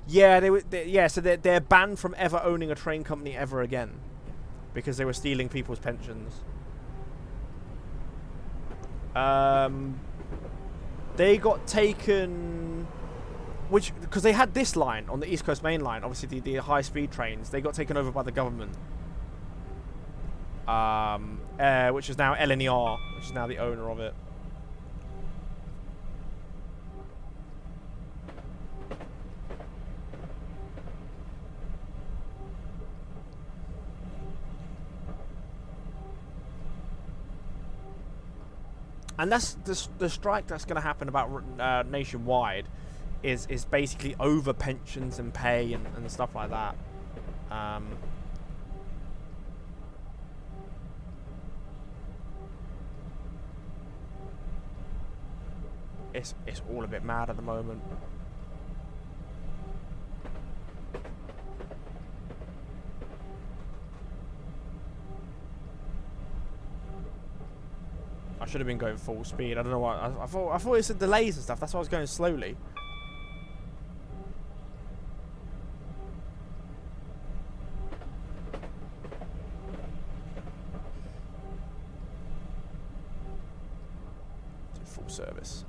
Yeah, so they're banned from ever owning a train company ever again because they were stealing people's pensions. They got taken, because they had this line on the East Coast Main Line, obviously the high-speed trains. They got taken over by the government, which is now LNER, which is now the owner of it. And that's the strike that's going to happen about nationwide is basically over pensions and pay and stuff like that. It's all a bit mad at the moment. I should have been going full speed. I don't know why. I thought it said delays and stuff. That's why I was going slowly. Full service.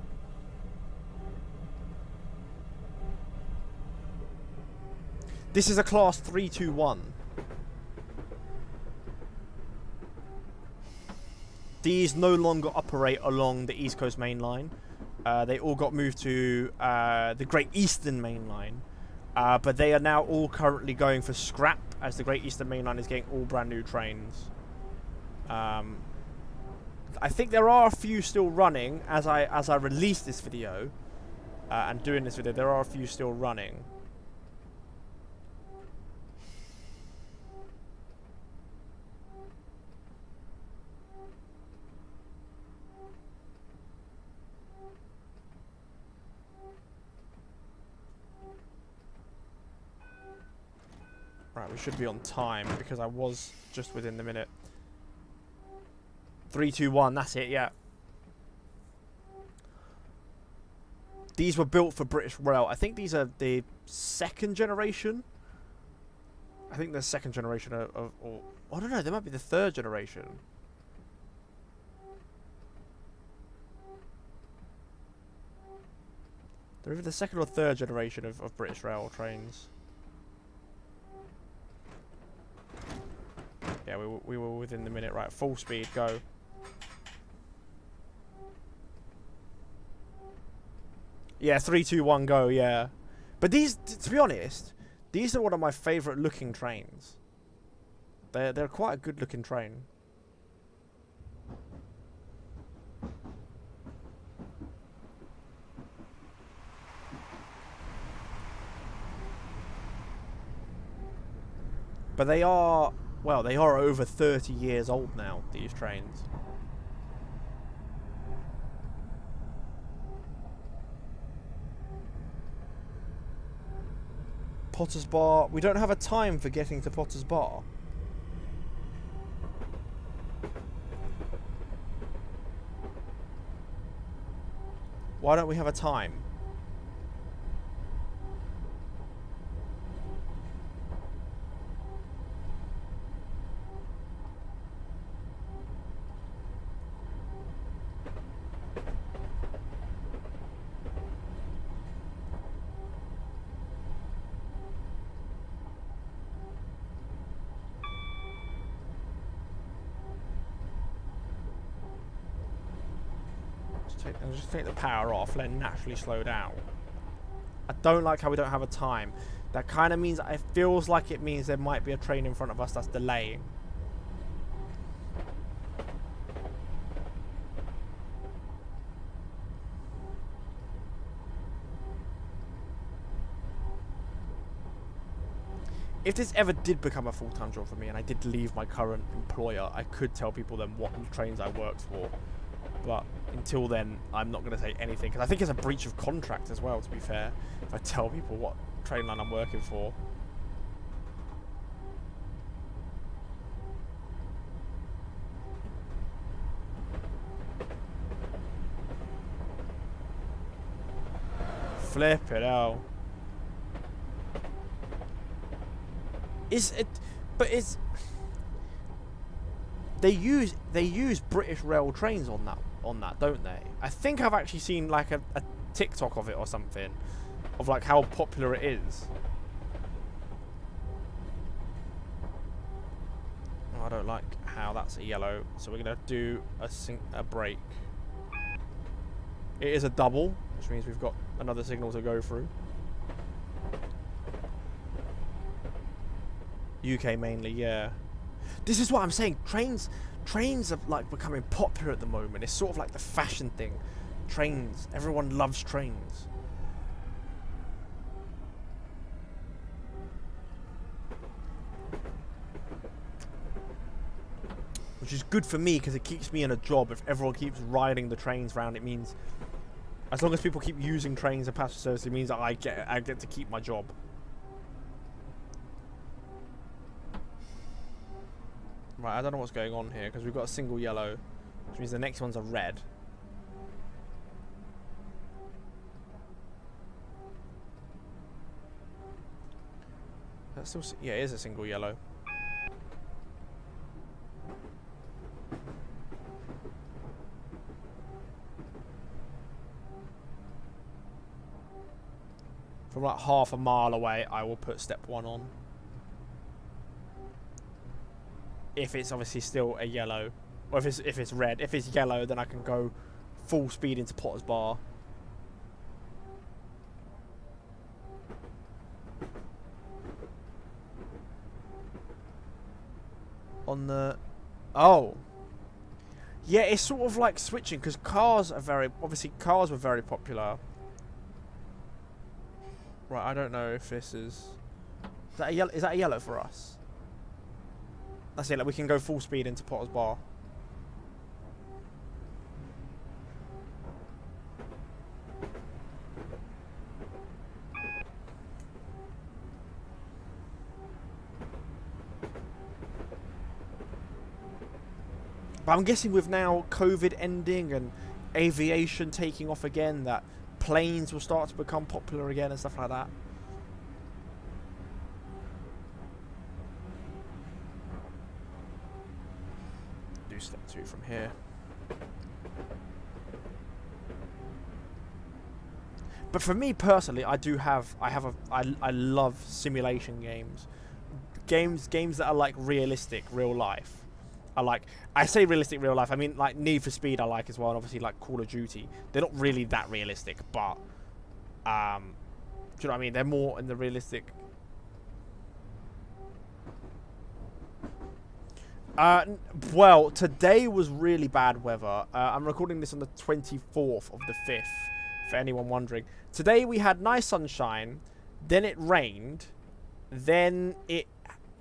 This is a class 321. These no longer operate along the East Coast Main Line. They all got moved to the Great Eastern Main Line. But they are now all currently going for scrap, as the Great Eastern Main Line is getting all brand new trains. I think there are a few still running as I release this video and doing this video. There are a few still running. Right, we should be on time because I was just within the minute. 321, that's it, yeah. These were built for British Rail. I think these are the second generation. I think the second generation of or I don't know, they might be the third generation. They're either the second or third generation of British Rail trains. Yeah, we were within the minute. Right, full speed, go. Yeah, 3, 2, 1, go, yeah. But these, to be honest, these are one of my favourite looking trains. They're quite a good looking train. But they are, well, they are over 30 years old now, these trains. Potter's Bar. We don't have a time for getting to Potter's Bar. Why don't we have a time? Just take the power off, let it naturally slow down. I don't like how we don't have a time. That kind of means, it feels like it means there might be a train in front of us that's delaying. If this ever did become a full-time job for me and I did leave my current employer, I could tell people then what trains I worked for. But until then, I'm not going to say anything. Because I think it's a breach of contract as well, to be fair, if I tell people what train line I'm working for. Flip it out. Is it? But it's they use British rail trains on that, don't they? I think I've actually seen like a TikTok of it or something, of like how popular it is. Oh, I don't like how that's a yellow, so we're gonna do a break. It is a double, which means we've got another signal to go through. UK mainly, yeah. This is what I'm saying. Trains are like becoming popular at the moment. It's sort of like the fashion thing. Trains. Everyone loves trains. Which is good for me because it keeps me in a job. If everyone keeps riding the trains round, it means as long as people keep using trains and passenger service, it means that I get to keep my job. Right, I don't know what's going on here because we've got a single yellow, which means the next one's a red. That's still, yeah, it is a single yellow. From like half a mile away, I will put step 1 on. If it's obviously still a yellow, or if it's red. If it's yellow, then I can go full speed into Potter's Bar. On the... Oh. Yeah, it's sort of like switching, because cars are very... Obviously, cars were very popular. Right, I don't know if this is... Is that a yellow for us? That's it, like we can go full speed into Potter's Bar. But I'm guessing with now COVID ending and aviation taking off again, that planes will start to become popular again and stuff like that. Do step 2 from here. But for me personally, I love simulation games. Games that are like realistic, real life. I say realistic real life, I mean like Need for Speed I like as well, and obviously like Call of Duty. They're not really that realistic, but do you know what I mean? They're more in the realistic. Well, today was really bad weather. I'm recording this on the 24th of the 5th, for anyone wondering. Today we had nice sunshine, then it rained, then it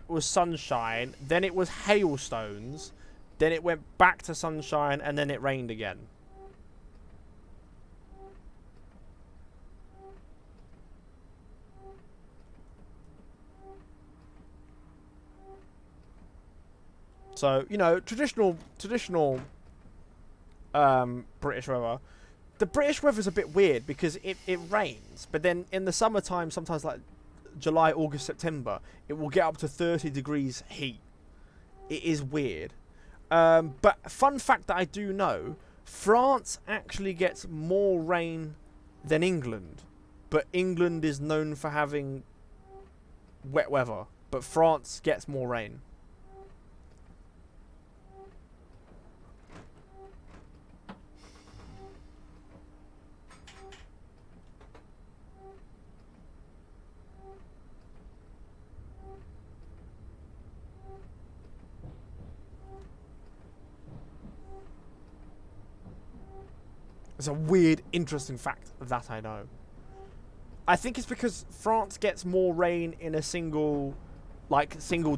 was sunshine, then it was hailstones, then it went back to sunshine, and then it rained again. So, you know, traditional British weather. The British weather's a bit weird because it rains, but then in the summertime, sometimes like July, August, September, it will get up to 30 degrees heat. It is weird. But fun fact that I do know, France actually gets more rain than England. But England is known for having wet weather. But France gets more rain. It's a weird, interesting fact that I know. I think it's because France gets more rain in a single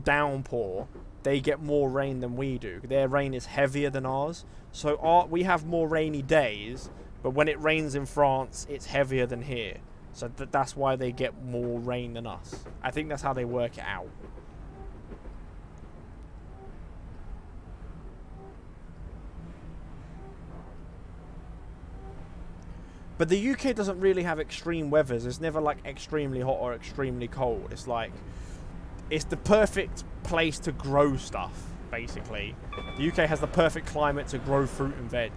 downpour. They get more rain than we do. Their rain is heavier than ours. So we have more rainy days, but when it rains in France, it's heavier than here. So that's why they get more rain than us. I think that's how they work it out. But the UK doesn't really have extreme weathers. It's never like extremely hot or extremely cold. It's like it's the perfect place to grow stuff, basically. The UK has the perfect climate to grow fruit and veg.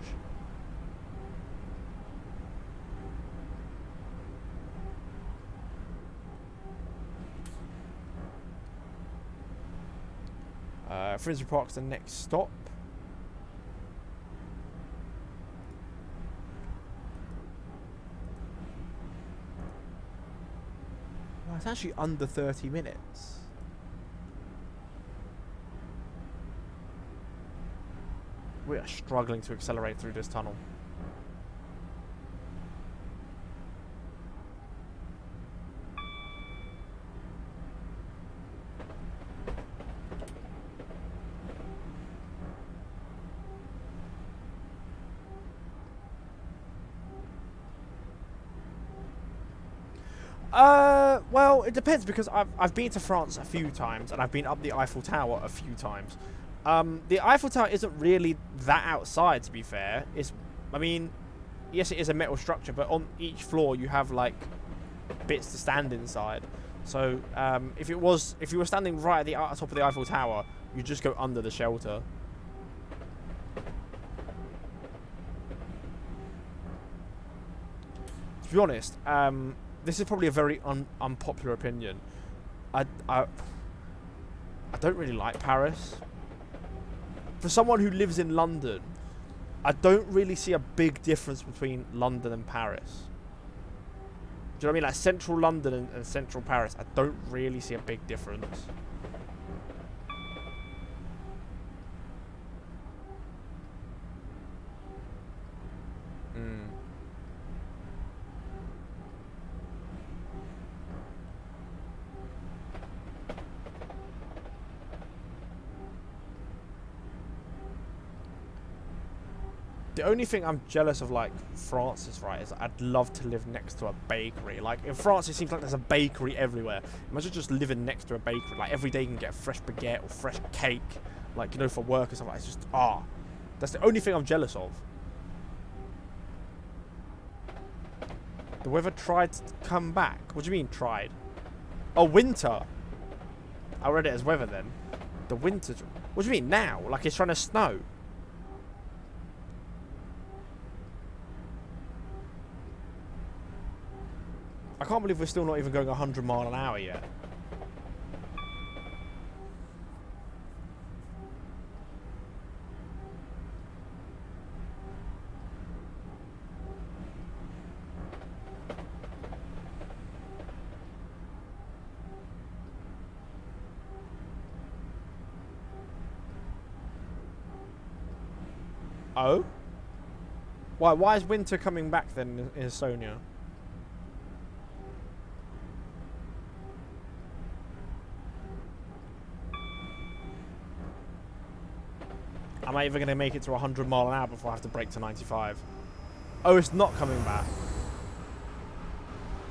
Finsbury Park's the next stop. Well, it's actually under 30 minutes. We are struggling to accelerate through this tunnel. Well, it depends, because I've been to France a few times and I've been up the Eiffel Tower a few times. The Eiffel Tower isn't really that outside, to be fair. I mean, yes, it is a metal structure, but on each floor you have like bits to stand inside. So if you were standing right at the top of the Eiffel Tower, you just go under the shelter. To be honest, this is probably a very unpopular opinion. I don't really like Paris. For someone who lives in London, I don't really see a big difference between London and Paris. Do you know what I mean? Like central London and central Paris, I don't really see a big difference. The only thing I'm jealous of, like, France is, right, is I'd love to live next to a bakery. Like, in France, it seems like there's a bakery everywhere. Imagine just living next to a bakery. Like, every day you can get a fresh baguette or fresh cake, like, you know, for work and stuff like that. It's just, that's the only thing I'm jealous of. The weather tried to come back. What do you mean, tried? Oh, winter. I read it as weather, then. The winter. What do you mean, now? Like, it's trying to snow. I can't believe we're still not even going 100 miles an hour yet. Oh? Why is winter coming back then in Estonia? Am I even going to make it to 100 miles an hour before I have to brake to 95? Oh, it's not coming back.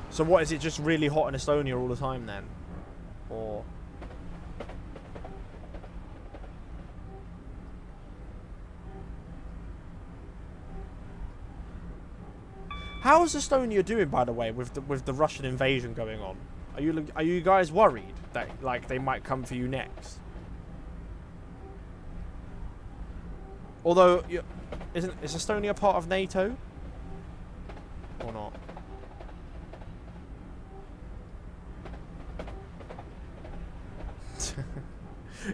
So what, is it just really hot in Estonia all the time then? Or... How is Estonia doing, by the way, with the Russian invasion going on? Are you guys worried that, like, they might come for you next? Although, is Estonia part of NATO? Or not?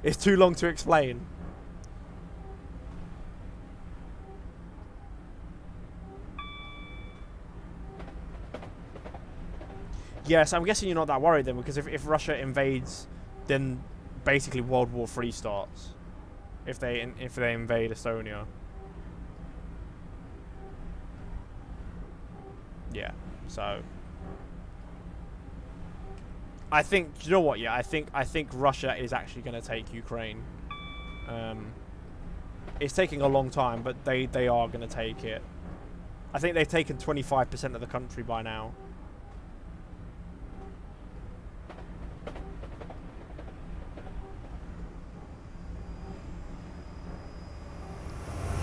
It's too long to explain. Yes, I'm guessing you're not that worried then, because if Russia invades, then basically World War III starts. If they invade Estonia. Yeah, so I think, you know what, yeah, I think Russia is actually going to take Ukraine. It's taking a long time, but they are going to take it. I think they've taken 25% of the country by now.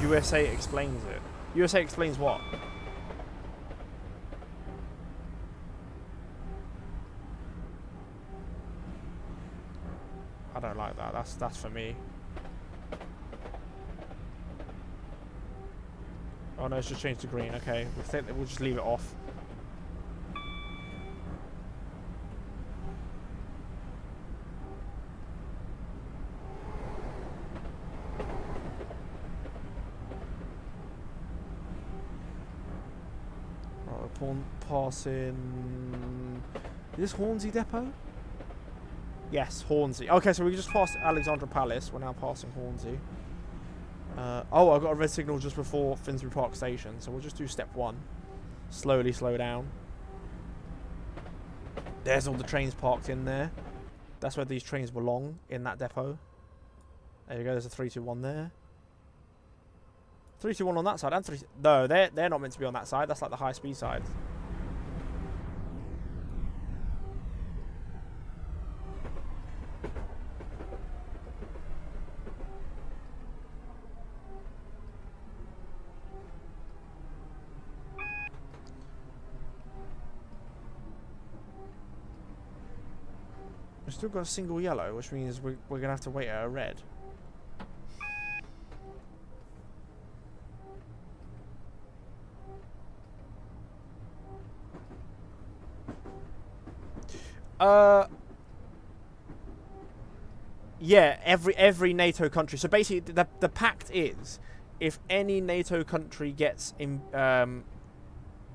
USA explains it. USA explains what? I don't like that. That's for me. Oh no, it's just changed to green. Okay, we'll just leave it off. Right, we're passing. Is this Hornsey Depot? Yes, Hornsey. Okay, so we just passed Alexandra Palace. We're now passing Hornsey. Oh, I got a red signal just before Finsbury Park Station, so we'll just do step 1. Slowly slow down. There's all the trains parked in there. That's where these trains belong, in that depot. There you go, there's a 321 there. 321 on that side, and 3... No, they're not meant to be on that side. That's like the high-speed side. We've still got a single yellow, which means we're going to have to wait at a red. Yeah, every NATO country. So basically, the pact is, if any NATO country gets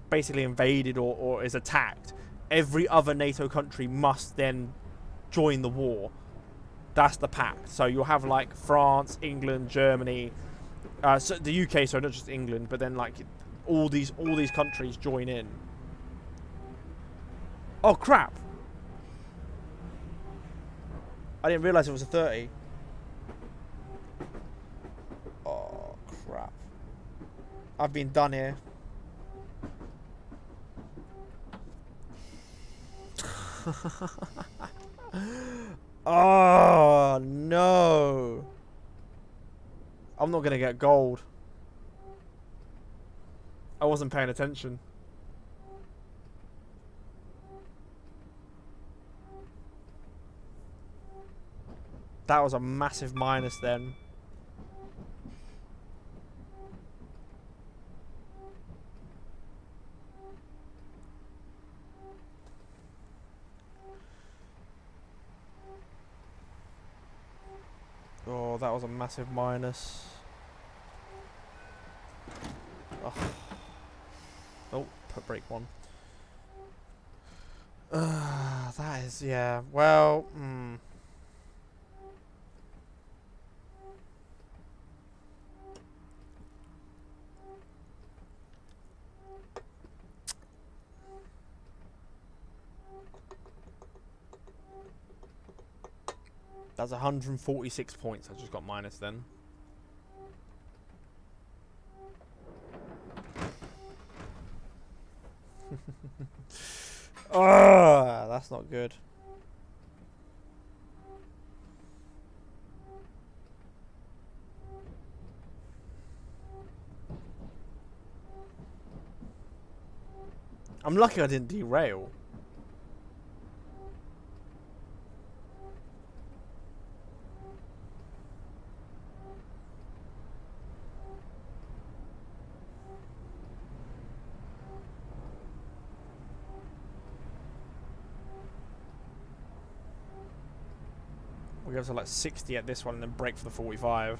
basically invaded or is attacked, every other NATO country must then join the war. That's the pact. So you'll have like France, England, Germany, so the UK. So not just England, but then like all these countries join in. Oh crap! I didn't realise it was a 30. Oh crap! I've been done here. Oh no! I'm not gonna get gold. I wasn't paying attention. That was a massive minus then. Oh, that was a massive minus. Oh, put brake 1. That is, yeah. Well, That's 146 points. I just got minus then. Oh, that's not good. I'm lucky I didn't derail. We go to like 60 at this one and then break for the 45.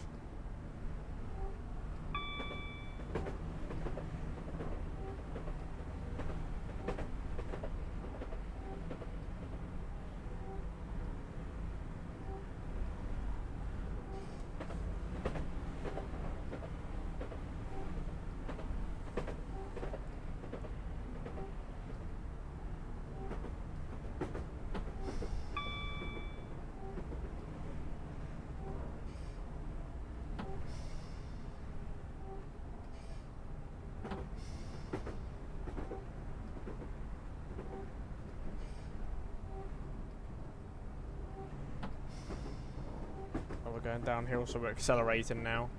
We're going downhill, so we're accelerating now.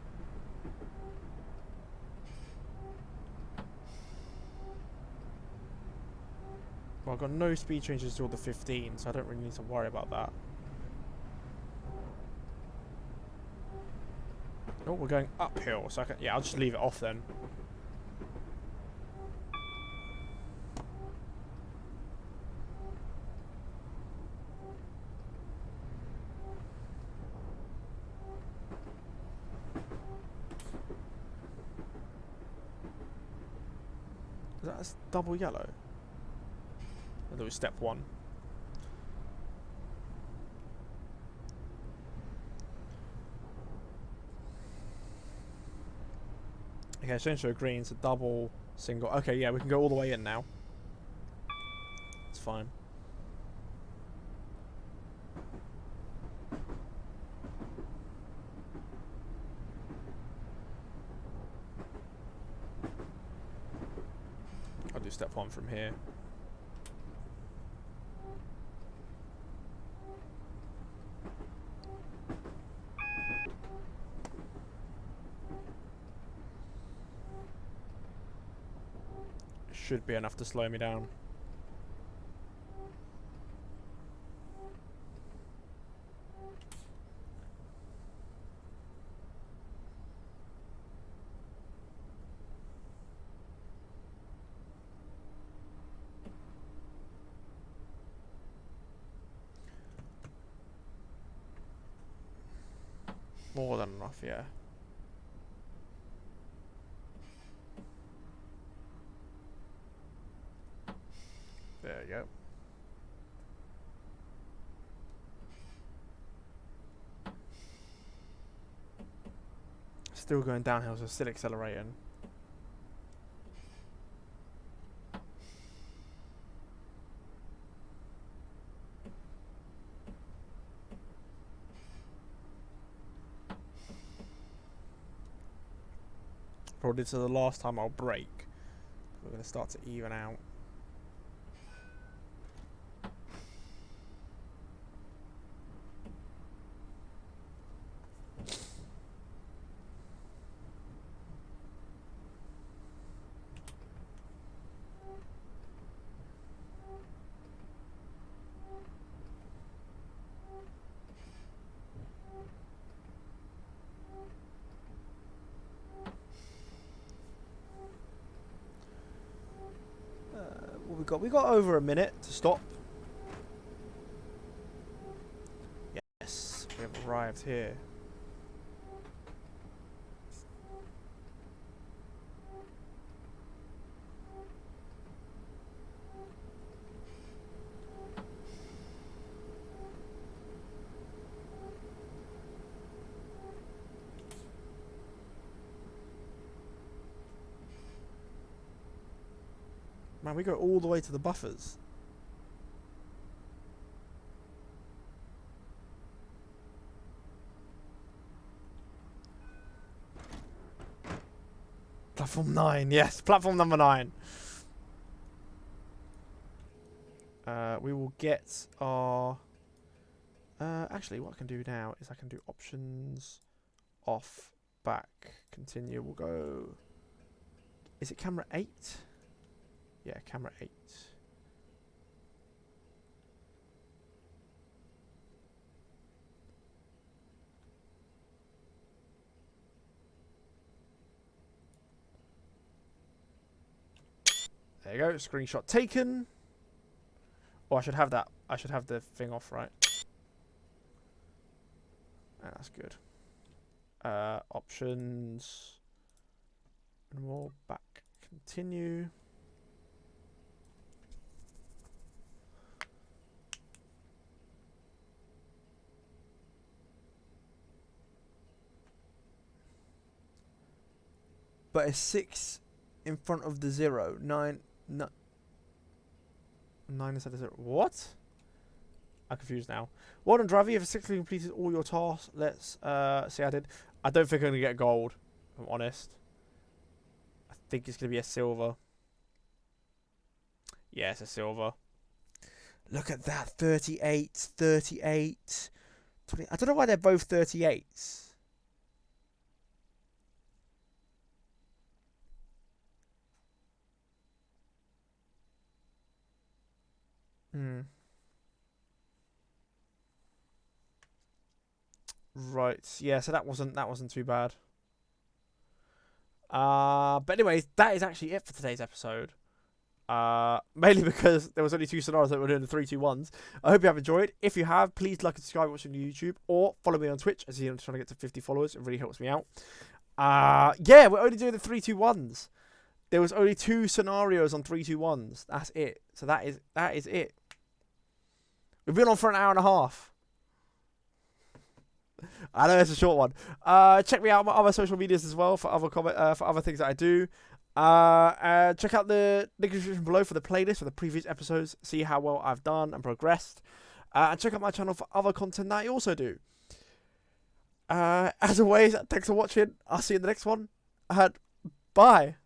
Well, I've got no speed changes till the 15, so I don't really need to worry about that. Oh, we're going uphill, so yeah, I'll just leave it off then. Is that a double yellow? Or that was step 1. Okay, change to a green, so double, single. Okay, yeah, we can go all the way in now. It's fine. I'll do step 1 from here. Should be enough to slow me down. More than enough, yeah. There you go. Still going downhill, so still accelerating. Probably to the last time I'll brake. We're going to start to even out. What we got over a minute to stop. Yes, we have arrived here. Man, we go all the way to the buffers. Platform 9, yes, platform number 9. We will get our... actually, what I can do now is I can do options, off, back, continue. We'll go... Is it camera 8? Yeah, camera 8. There you go, screenshot taken. Oh, I should have that. I should have the thing off, right? Yeah, that's good. Options. And more back. Continue. But it's 6 in front of the 0. 9 instead of 0. What? I'm confused now. Well done, driver. You have successfully completed all your tasks. Let's see how I did. I don't think I'm going to get gold, if I'm honest. I think it's going to be a silver. Yeah, it's a silver. Look at that. 38, 38, 20. I don't know why they're both 38s. Right. Yeah, so that wasn't too bad. But anyways, that is actually it for today's episode. Mainly because there was only 2 scenarios that were doing the 3, 2, 1s. I hope you have enjoyed. If you have, please like and subscribe watching YouTube, or follow me on Twitch, as I'm trying to get to 50 followers. It really helps me out. Yeah, we're only doing the 3, 2, 1s. There was only 2 scenarios on 3, 2, 1s. That's it. So that is it. We've been on for an hour and a half. I know it's a short one. Check me out on my other social medias as well for other things that I do. Check out the link description below for the playlist for the previous episodes. See how well I've done and progressed. And check out my channel for other content that I also do. As always, thanks for watching. I'll see you in the next one. Bye.